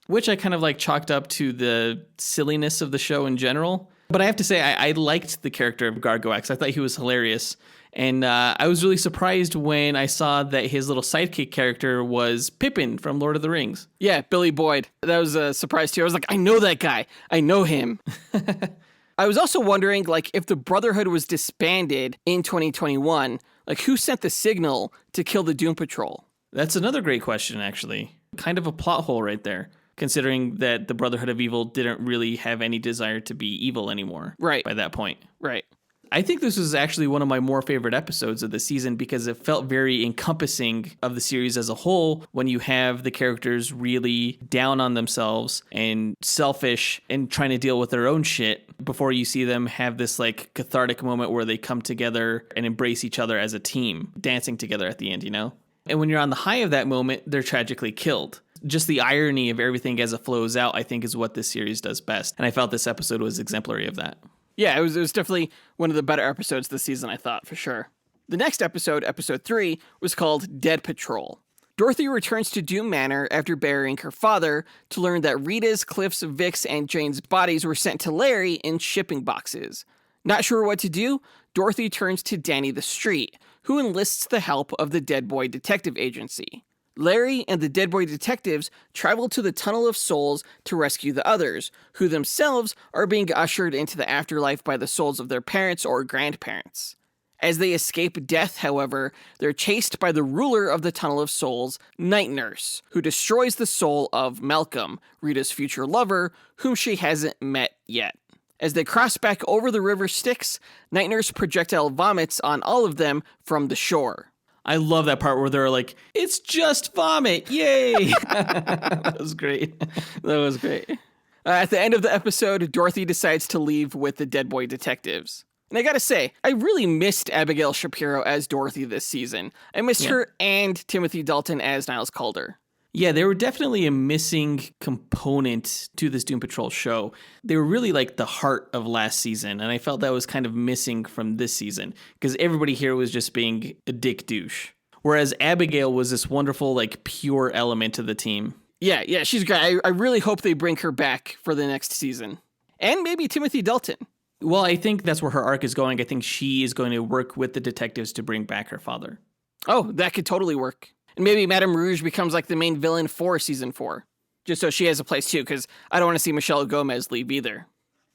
Which I kind of like chalked up to the silliness of the show in general. But I have to say, I liked the character of Gargowax. I thought he was hilarious. And I was really surprised when I saw that his little sidekick character was Pippin from Lord of the Rings. Yeah, Billy Boyd. That was a surprise too. I was like, I know that guy. I know him. I was also wondering, like, if the Brotherhood was disbanded in 2021, like, who sent the signal to kill the Doom Patrol? That's another great question, actually. Kind of a plot hole right there, considering that the Brotherhood of Evil didn't really have any desire to be evil anymore by that point. Right. I think this was actually one of my more favorite episodes of the season because it felt very encompassing of the series as a whole when you have the characters really down on themselves and selfish and trying to deal with their own shit before you see them have this like cathartic moment where they come together and embrace each other as a team, dancing together at the end, you know? And when you're on the high of that moment, they're tragically killed. Just the irony of everything as it flows out, I think, is what this series does best. And I felt this episode was exemplary of that. Yeah, it was definitely one of the better episodes this season, I thought, for sure. The next episode, episode 3, was called Dead Patrol. Dorothy returns to Doom Manor after burying her father to learn that Rita's, Cliff's, Vic's, and Jane's bodies were sent to Larry in shipping boxes. Not sure what to do, Dorothy turns to Danny the Street, who enlists the help of the Dead Boy Detective Agency. Larry and the Dead Boy detectives travel to the Tunnel of Souls to rescue the others, who themselves are being ushered into the afterlife by the souls of their parents or grandparents. As they escape death, however, they're chased by the ruler of the Tunnel of Souls, Night Nurse, who destroys the soul of Malcolm, Rita's future lover, whom she hasn't met yet. As they cross back over the river Styx, Night Nurse projectile vomits on all of them from the shore. I love that part where they're like, it's just vomit. Yay. That was great. That was great. At the end of the episode, Dorothy decides to leave with the Dead Boy detectives. And I gotta say, I really missed Abigail Shapiro as Dorothy this season. I missed her and Timothy Dalton as Niles Calder. Yeah, they were definitely a missing component to this Doom Patrol show. They were really like the heart of last season, and I felt that was kind of missing from this season because everybody here was just being a dick douche. Whereas Abigail was this wonderful, like, pure element to the team. Yeah, she's great. I really hope they bring her back for the next season. And maybe Timothy Dalton. Well, I think that's where her arc is going. I think she is going to work with the detectives to bring back her father. Oh, that could totally work. And maybe Madame Rouge becomes like the main villain for season 4. Just so she has a place too, because I don't want to see Michelle Gomez leave either.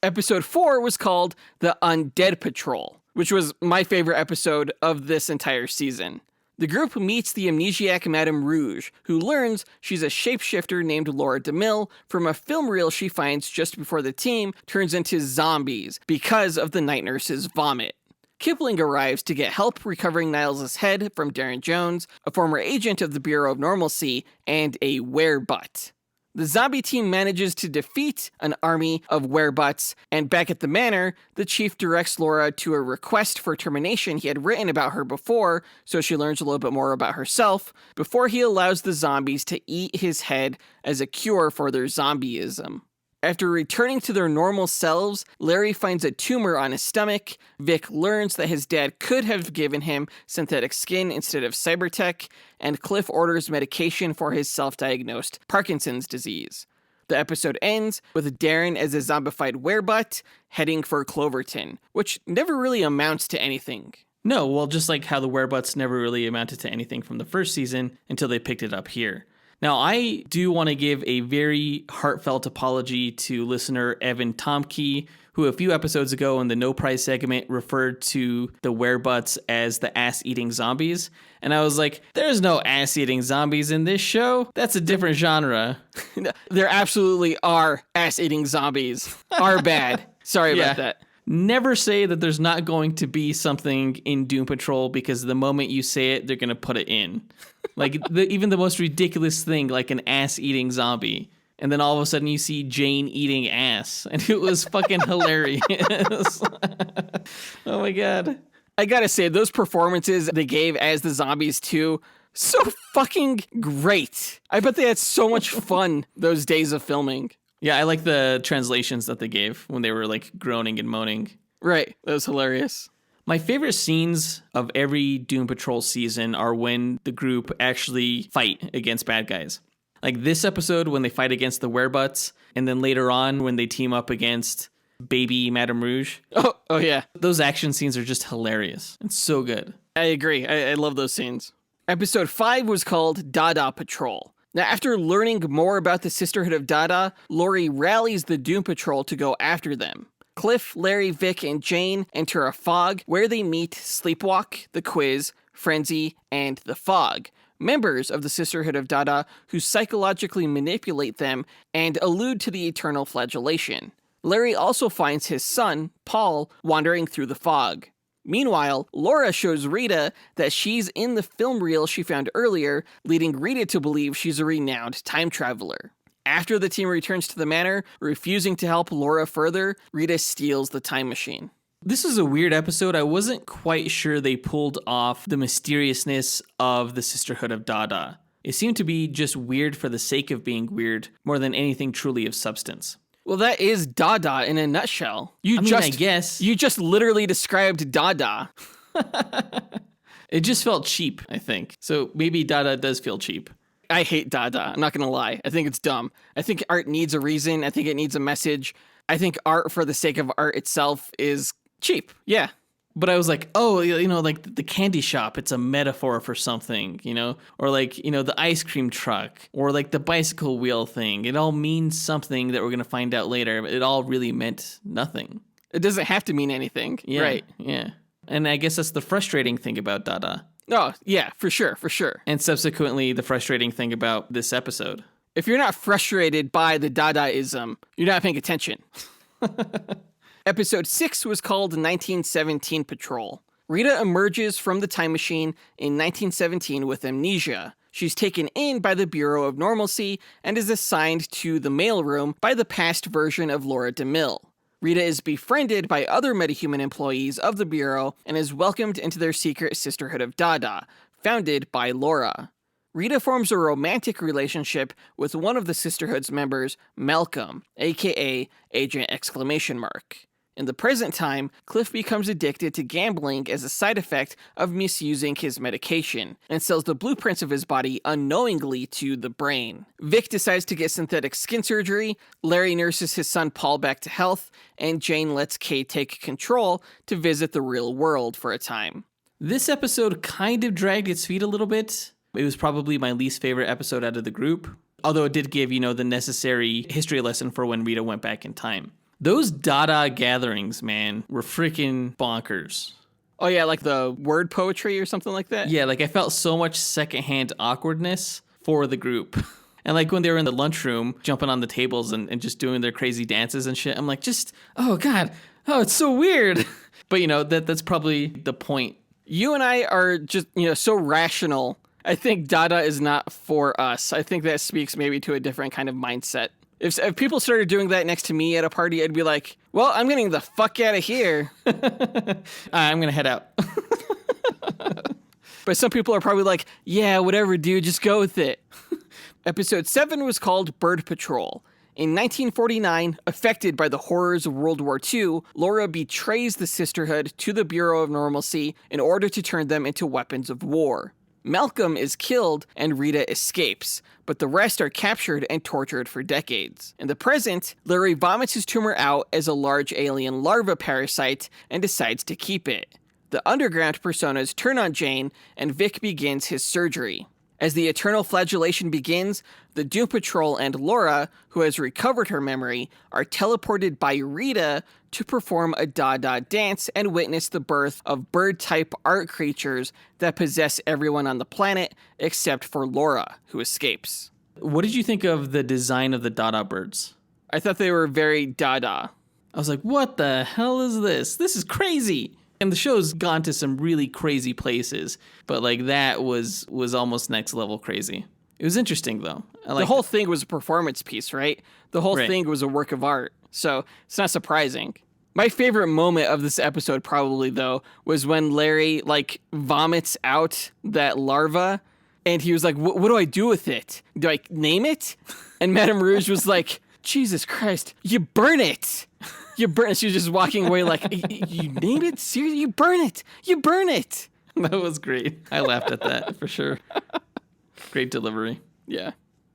Episode 4 was called The Undead Patrol, which was my favorite episode of this entire season. The group meets the amnesiac Madame Rouge, who learns she's a shapeshifter named Laura DeMille from a film reel she finds just before the team turns into zombies because of the night nurse's vomit. Kipling arrives to get help recovering Niles' head from Darren Jones, a former agent of the Bureau of Normalcy, and a werebutt. The zombie team manages to defeat an army of werebutts, and back at the manor, the chief directs Laura to a request for termination he had written about her before, so she learns a little bit more about herself, before he allows the zombies to eat his head as a cure for their zombieism. After returning to their normal selves, Larry finds a tumor on his stomach. Vic learns that his dad could have given him synthetic skin instead of cybertech, and Cliff orders medication for his self-diagnosed Parkinson's disease. The episode ends with Darren as a zombified werebutt heading for Cloverton, which never really amounts to anything. No, well, just like how the werebutts never really amounted to anything from the first season until they picked it up here. Now, I do want to give a very heartfelt apology to listener Evan Tomke, who a few episodes ago in the No Prize segment referred to the werebutts as the ass-eating zombies. And I was like, there's no ass-eating zombies in this show. That's a different genre. There absolutely are ass-eating zombies. Are bad. Sorry about that. Never say that there's not going to be something in Doom Patrol because the moment you say it, they're going to put it in. Like, even the most ridiculous thing, like an ass-eating zombie. And then all of a sudden you see Jane eating ass. And it was fucking hilarious. Oh my God. I gotta say, those performances they gave as the zombies too, so fucking great. I bet they had so much fun those days of filming. Yeah, I like the translations that they gave when they were like groaning and moaning. Right, that was hilarious. My favorite scenes of every Doom Patrol season are when the group actually fight against bad guys. Like this episode when they fight against the werebutts, and then later on when they team up against baby Madame Rouge. Oh yeah. Those action scenes are just hilarious. It's so good. I agree. I love those scenes. Episode 5 was called Dada Patrol. Now, after learning more about the Sisterhood of Dada, Lori rallies the Doom Patrol to go after them. Cliff, Larry, Vic, and Jane enter a fog where they meet Sleepwalk, The Quiz, Frenzy, and The Fog, members of the Sisterhood of Dada who psychologically manipulate them and allude to the eternal flagellation. Larry also finds his son, Paul, wandering through the fog. Meanwhile, Laura shows Rita that she's in the film reel she found earlier, leading Rita to believe she's a renowned time traveler. After the team returns to the manor, refusing to help Laura further, Rita steals the time machine. This is a weird episode. I wasn't quite sure they pulled off the mysteriousness of the Sisterhood of Dada. It seemed to be just weird for the sake of being weird, more than anything truly of substance. Well, that is Dada in a nutshell. I guess. You just literally described Dada. It just felt cheap, I think. So maybe Dada does feel cheap. I hate Dada. I'm not going to lie. I think it's dumb. I think art needs a reason. I think it needs a message. I think art for the sake of art itself is cheap. Yeah. But I was like, oh, like the candy shop, it's a metaphor for something, or like, the ice cream truck or like the bicycle wheel thing. It all means something that we're going to find out later. It all really meant nothing. It doesn't have to mean anything. Yeah, right. Yeah. And I guess that's the frustrating thing about Dada. Oh, yeah, for sure. And subsequently, the frustrating thing about this episode. If you're not frustrated by the Dadaism, you're not paying attention. Episode 6 was called 1917 Patrol. Rita emerges from the time machine in 1917 with amnesia. She's taken in by the Bureau of Normalcy and is assigned to the mailroom by the past version of Laura DeMille. Rita is befriended by other metahuman employees of the Bureau and is welcomed into their secret Sisterhood of Dada, founded by Laura. Rita forms a romantic relationship with one of the Sisterhood's members, Malcolm, aka Agent Exclamation Mark. In the present time, Cliff becomes addicted to gambling as a side effect of misusing his medication, and sells the blueprints of his body unknowingly to the brain. Vic decides to get synthetic skin surgery, Larry nurses his son Paul back to health, and Jane lets Kay take control to visit the real world for a time. This episode kind of dragged its feet a little bit. It was probably my least favorite episode out of the group, although it did give, the necessary history lesson for when Rita went back in time. Those Dada gatherings, man, were freaking bonkers. Oh yeah, like the word poetry or something like that? Yeah, like I felt so much secondhand awkwardness for the group. And like when they were in the lunchroom, jumping on the tables and just doing their crazy dances and shit, I'm like, oh God, it's so weird. But that's probably the point. You and I are just, so rational. I think Dada is not for us. I think that speaks maybe to a different kind of mindset. If people started doing that next to me at a party, I'd be like, well, I'm getting the fuck out of here. I'm going to head out. But some people are probably like, yeah, whatever, dude, just go with it. Episode 7 was called Bird Patrol. In 1949, affected by the horrors of World War II, Laura betrays the Sisterhood to the Bureau of Normalcy in order to turn them into weapons of war. Malcolm is killed and Rita escapes, but the rest are captured and tortured for decades. In the present, Larry vomits his tumor out as a large alien larva parasite and decides to keep it. The underground personas turn on Jane, and Vic begins his surgery. As the eternal flagellation begins, the Doom Patrol and Laura, who has recovered her memory, are teleported by Rita to perform a Dada dance and witness the birth of bird-type art creatures that possess everyone on the planet except for Laura, who escapes. What did you think of the design of the Dada birds? I thought they were very Dada. I was like, what the hell is this? This is crazy. And the show's gone to some really crazy places, but like that was almost next level crazy. It was interesting though. The whole thing was a performance piece, right? The whole Right. thing was a work of art. So it's not surprising. My favorite moment of this episode probably though was when Larry vomits out that larva and he was like, what do I do with it? Do I name it? And Madame Rouge was like, Jesus Christ, you burn it. You burn it. She was just walking away like, you name it? Seriously? You burn it. You burn it. That was great. I laughed at that for sure. Great delivery. Yeah.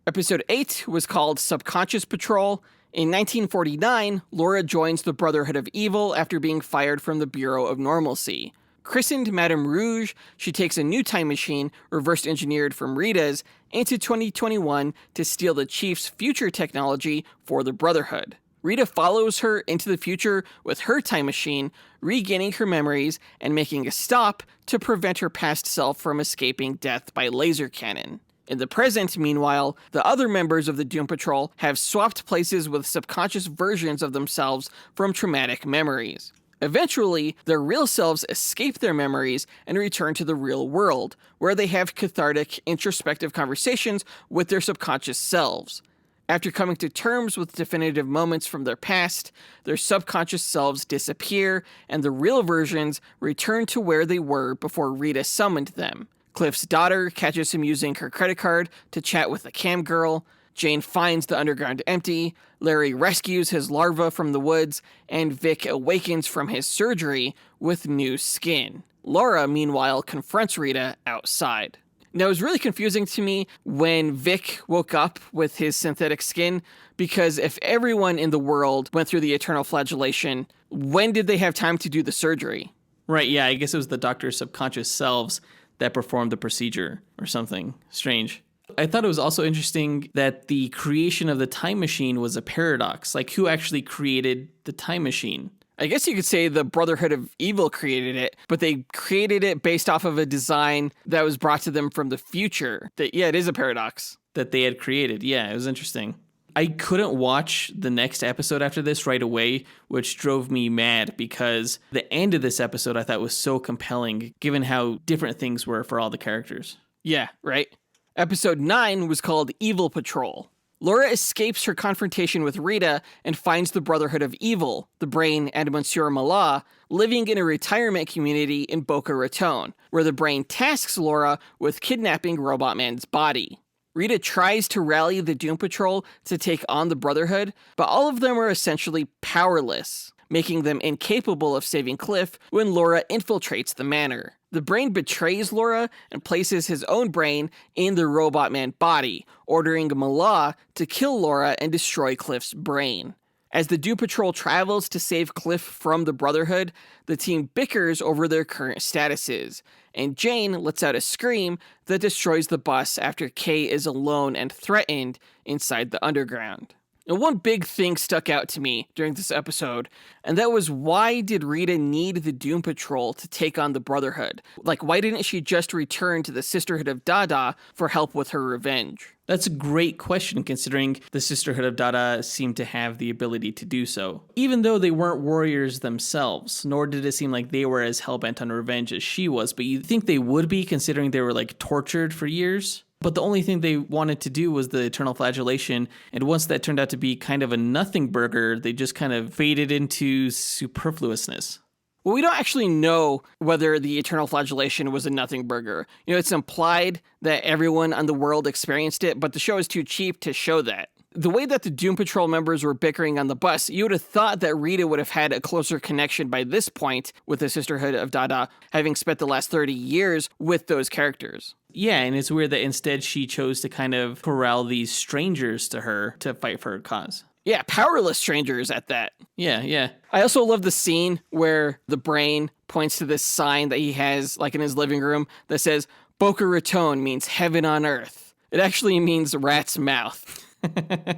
Episode 8 was called Subconscious Patrol. In 1949, Laura joins the Brotherhood of Evil after being fired from the Bureau of Normalcy. Christened Madame Rouge, she takes a new time machine, reverse engineered from Rita's, into 2021 to steal the Chief's future technology for the Brotherhood. Rita follows her into the future with her time machine, regaining her memories and making a stop to prevent her past self from escaping death by laser cannon. In the present, meanwhile, the other members of the Doom Patrol have swapped places with subconscious versions of themselves from traumatic memories. Eventually, their real selves escape their memories and return to the real world, where they have cathartic, introspective conversations with their subconscious selves. After coming to terms with definitive moments from their past, their subconscious selves disappear, and the real versions return to where they were before Rita summoned them. Cliff's daughter catches him using her credit card to chat with a cam girl. Jane finds the underground empty. Larry rescues his larva from the woods, and Vic awakens from his surgery with new skin. Laura, meanwhile, confronts Rita outside. Now, it was really confusing to me when Vic woke up with his synthetic skin, because if everyone in the world went through the eternal flagellation, when did they have time to do the surgery? Right, yeah, I guess it was the doctor's subconscious selves that performed the procedure or something strange. I thought it was also interesting that the creation of the time machine was a paradox. Like, who actually created the time machine? I guess you could say the Brotherhood of Evil created it, but they created it based off of a design that was brought to them from the future. It is a paradox. That they had created. Yeah, it was interesting. I couldn't watch the next episode after this right away, which drove me mad because the end of this episode I thought was so compelling, given how different things were for all the characters. Yeah, right. Episode 9 was called Evil Patrol. Laura escapes her confrontation with Rita and finds the Brotherhood of Evil, the Brain and Monsieur Mallah, living in a retirement community in Boca Raton, where the Brain tasks Laura with kidnapping Robot Man's body. Rita tries to rally the Doom Patrol to take on the Brotherhood, but all of them are essentially powerless, making them incapable of saving Cliff when Laura infiltrates the manor. The Brain betrays Laura and places his own brain in the Robot Man body, ordering Mallah to kill Laura and destroy Cliff's brain. As the Doom Patrol travels to save Cliff from the Brotherhood, the team bickers over their current statuses, and Jane lets out a scream that destroys the bus after Kay is alone and threatened inside the underground. Now, one big thing stuck out to me during this episode, and that was, why did Rita need the Doom Patrol to take on the Brotherhood? Like, why didn't she just return to the Sisterhood of Dada for help with her revenge? That's a great question, considering the Sisterhood of Dada seemed to have the ability to do so. Even though they weren't warriors themselves, nor did it seem like they were as hellbent on revenge as she was, but you'd think they would be, considering they were, like, tortured for years. But the only thing they wanted to do was the eternal flagellation, and once that turned out to be kind of a nothing burger, they just kind of faded into superfluousness. Well, we don't actually know whether the eternal flagellation was a nothing burger. You know, it's implied that everyone on the world experienced it, but the show is too cheap to show that. The way that the Doom Patrol members were bickering on the bus, you would have thought that Rita would have had a closer connection by this point with the Sisterhood of Dada, having spent the last 30 years with those characters. Yeah, and it's weird that instead she chose to kind of corral these strangers to her to fight for her cause. Yeah, powerless strangers at that. Yeah. I also love the scene where the Brain points to this sign that he has, like, in his living room that says, Boca Raton means heaven on earth. It actually means rat's mouth.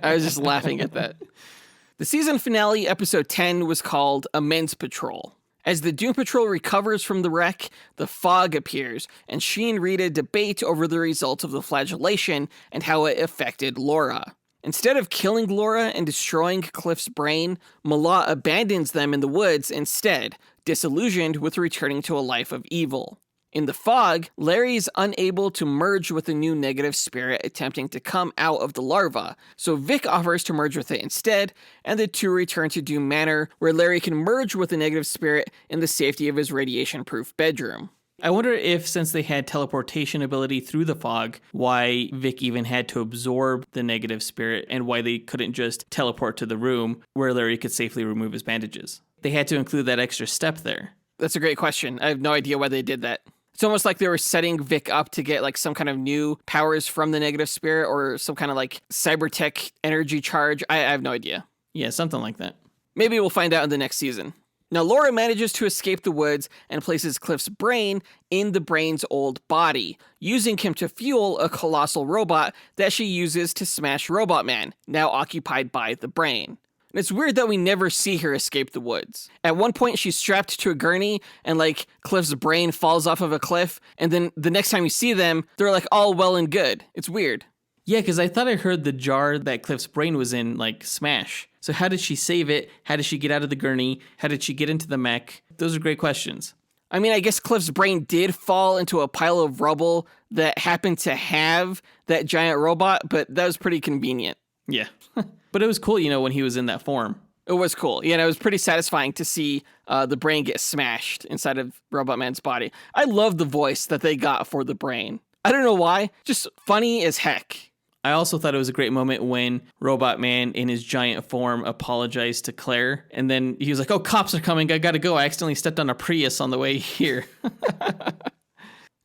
I was just laughing at that. The season finale, episode 10, was called Amends Patrol. As the Doom Patrol recovers from the wreck, the fog appears, and she and Rita debate over the results of the flagellation and how it affected Laura. Instead of killing Laura and destroying Cliff's brain, Mallah abandons them in the woods instead, disillusioned with returning to a life of evil. In the fog, Larry is unable to merge with the new negative spirit attempting to come out of the larva, so Vic offers to merge with it instead, and the two return to Doom Manor, where Larry can merge with the negative spirit in the safety of his radiation-proof bedroom. I wonder if, since they had teleportation ability through the fog, why Vic even had to absorb the negative spirit, and why they couldn't just teleport to the room where Larry could safely remove his bandages. They had to include that extra step there. That's a great question. I have no idea why they did that. It's almost like they were setting Vic up to get, like, some kind of new powers from the negative spirit, or some kind of, like, cybertech energy charge. I have no idea. Yeah, something like that. Maybe we'll find out in the next season. Now, Laura manages to escape the woods and places Cliff's brain in the Brain's old body, using him to fuel a colossal robot that she uses to smash Robot Man, now occupied by the Brain. And it's weird that we never see her escape the woods. At one point, she's strapped to a gurney, and, like, Cliff's brain falls off of a cliff, and then the next time you see them, they're, like, all well and good. It's weird. Yeah, because I thought I heard the jar that Cliff's brain was in, like, smash. So how did she save it? How did she get out of the gurney? How did she get into the mech? Those are great questions. I mean, I guess Cliff's brain did fall into a pile of rubble that happened to have that giant robot, but that was pretty convenient. Yeah. But it was cool, you know, when he was in that form. It was cool. Yeah, and it was pretty satisfying to see the brain get smashed inside of Robot Man's body. I love the voice that they got for the brain. I don't know why. Just funny as heck. I also thought it was a great moment when Robot Man in his giant form apologized to Claire. And then he was like, oh, cops are coming. I gotta go. I accidentally stepped on a Prius on the way here.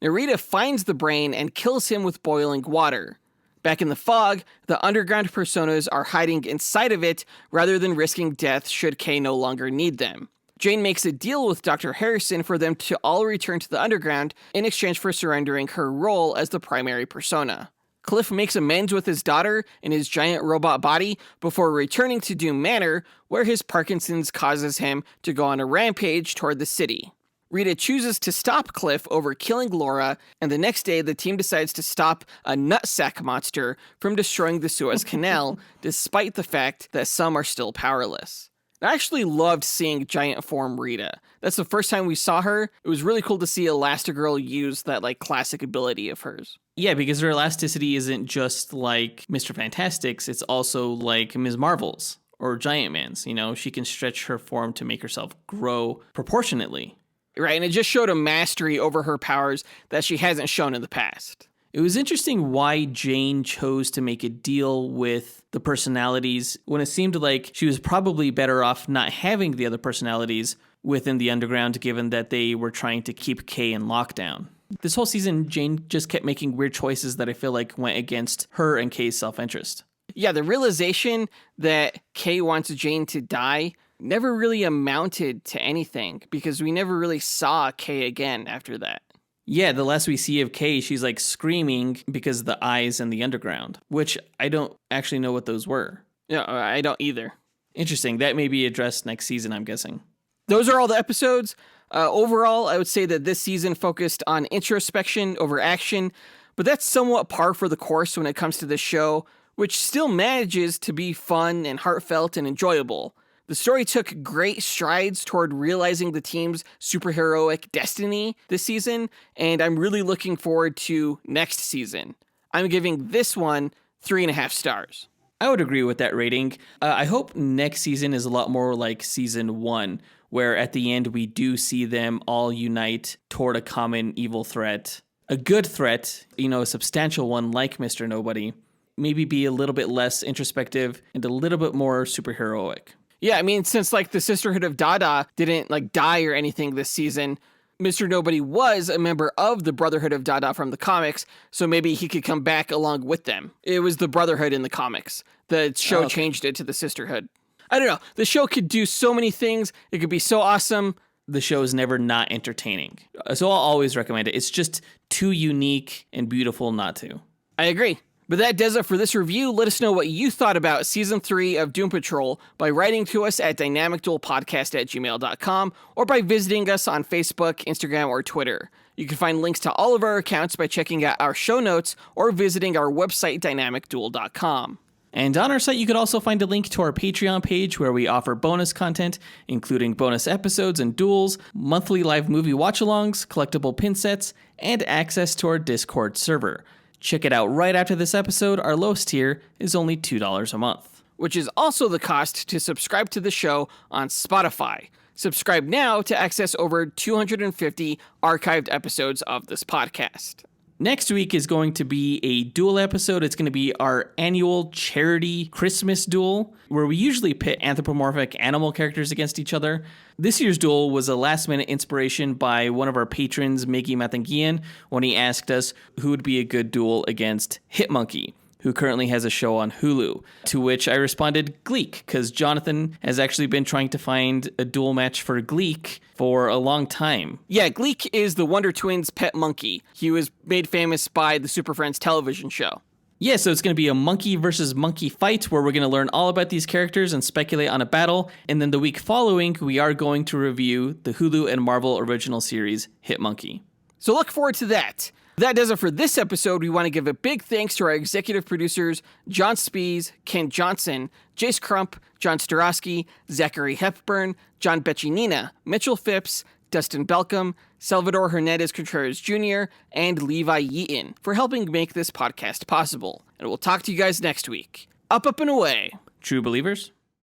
Rita finds the brain and kills him with boiling water. Back in the fog, the underground personas are hiding inside of it rather than risking death should Kay no longer need them. Jane makes a deal with Dr. Harrison for them to all return to the underground in exchange for surrendering her role as the primary persona. Cliff makes amends with his daughter in his giant robot body before returning to Doom Manor, where his Parkinson's causes him to go on a rampage toward the city. Rita chooses to stop Cliff over killing Laura, and the next day the team decides to stop a nutsack monster from destroying the Suez Canal, despite the fact that some are still powerless. I actually loved seeing giant form Rita. That's the first time we saw her. It was really cool to see Elastigirl use that classic ability of hers. Yeah, because her elasticity isn't just like Mr. Fantastic's, it's also like Ms. Marvel's or Giant Man's. She can stretch her form to make herself grow proportionately. Right, and it just showed a mastery over her powers that she hasn't shown in the past. It was interesting why Jane chose to make a deal with the personalities when it seemed like she was probably better off not having the other personalities within the underground, given that they were trying to keep Kay in lockdown. This whole season, Jane just kept making weird choices that I feel like went against her and Kay's self-interest. Yeah, the realization that Kay wants Jane to die never really amounted to anything, because we never really saw Kay again after that. Yeah, the less we see of Kay, she's screaming because of the eyes in the underground, which I don't actually know what those were. No, I don't either. Interesting. That may be addressed next season, I'm guessing. Those are all the episodes. Overall, I would say that this season focused on introspection over action, but that's somewhat par for the course when it comes to this show, which still manages to be fun and heartfelt and enjoyable. The story took great strides toward realizing the team's superheroic destiny this season, and I'm really looking forward to next season. I'm giving this one 3.5 stars. I would agree with that rating. I hope next season is a lot more like season 1, where at the end we do see them all unite toward a common evil threat. A good threat, a substantial one like Mr. Nobody. Maybe be a little bit less introspective and a little bit more superheroic. Yeah, I mean, since the Sisterhood of Dada didn't die or anything this season, Mr. Nobody was a member of the Brotherhood of Dada from the comics, so maybe he could come back along with them. It was the Brotherhood in the comics. The show changed it to the Sisterhood. I don't know. The show could do so many things. It could be so awesome. The show is never not entertaining. So I'll always recommend it. It's just too unique and beautiful not to. I agree. But that does it for this review. Let us know what you thought about Season 3 of Doom Patrol by writing to us at dynamicduelpodcast@gmail.com or by visiting us on Facebook, Instagram, or Twitter. You can find links to all of our accounts by checking out our show notes or visiting our website, dynamicduel.com. And on our site, you could also find a link to our Patreon page where we offer bonus content, including bonus episodes and duels, monthly live movie watch-alongs, collectible pin sets, and access to our Discord server. Check it out right after this episode. Our lowest tier is only $2 a month. Which is also the cost to subscribe to the show on Spotify. Subscribe now to access over 250 archived episodes of this podcast. Next week is going to be a duel episode. It's going to be our annual charity Christmas duel, where we usually pit anthropomorphic animal characters against each other. This year's duel was a last-minute inspiration by one of our patrons, Miggy Matangian, when he asked us who would be a good duel against Hitmonkey, who currently has a show on Hulu, to which I responded Gleek, because Jonathan has actually been trying to find a duel match for Gleek for a long time. Yeah, Gleek is the Wonder Twins' pet monkey. He was made famous by the Super Friends television show. Yeah, so it's going to be a monkey versus monkey fight where we're going to learn all about these characters and speculate on a battle, and then the week following, we are going to review the Hulu and Marvel original series, Hitmonkey. So look forward to that. That does it for this episode. We want to give a big thanks to our executive producers, John Speas, Ken Johnson, Jace Crump, John Starosky, Zachary Hepburn, John Bechinina, Mitchell Phipps, Dustyn Balcom, Salvador Hernandez-Contreras Jr., and Levi Yeaton for helping make this podcast possible. And we'll talk to you guys next week. Up, and away. True believers.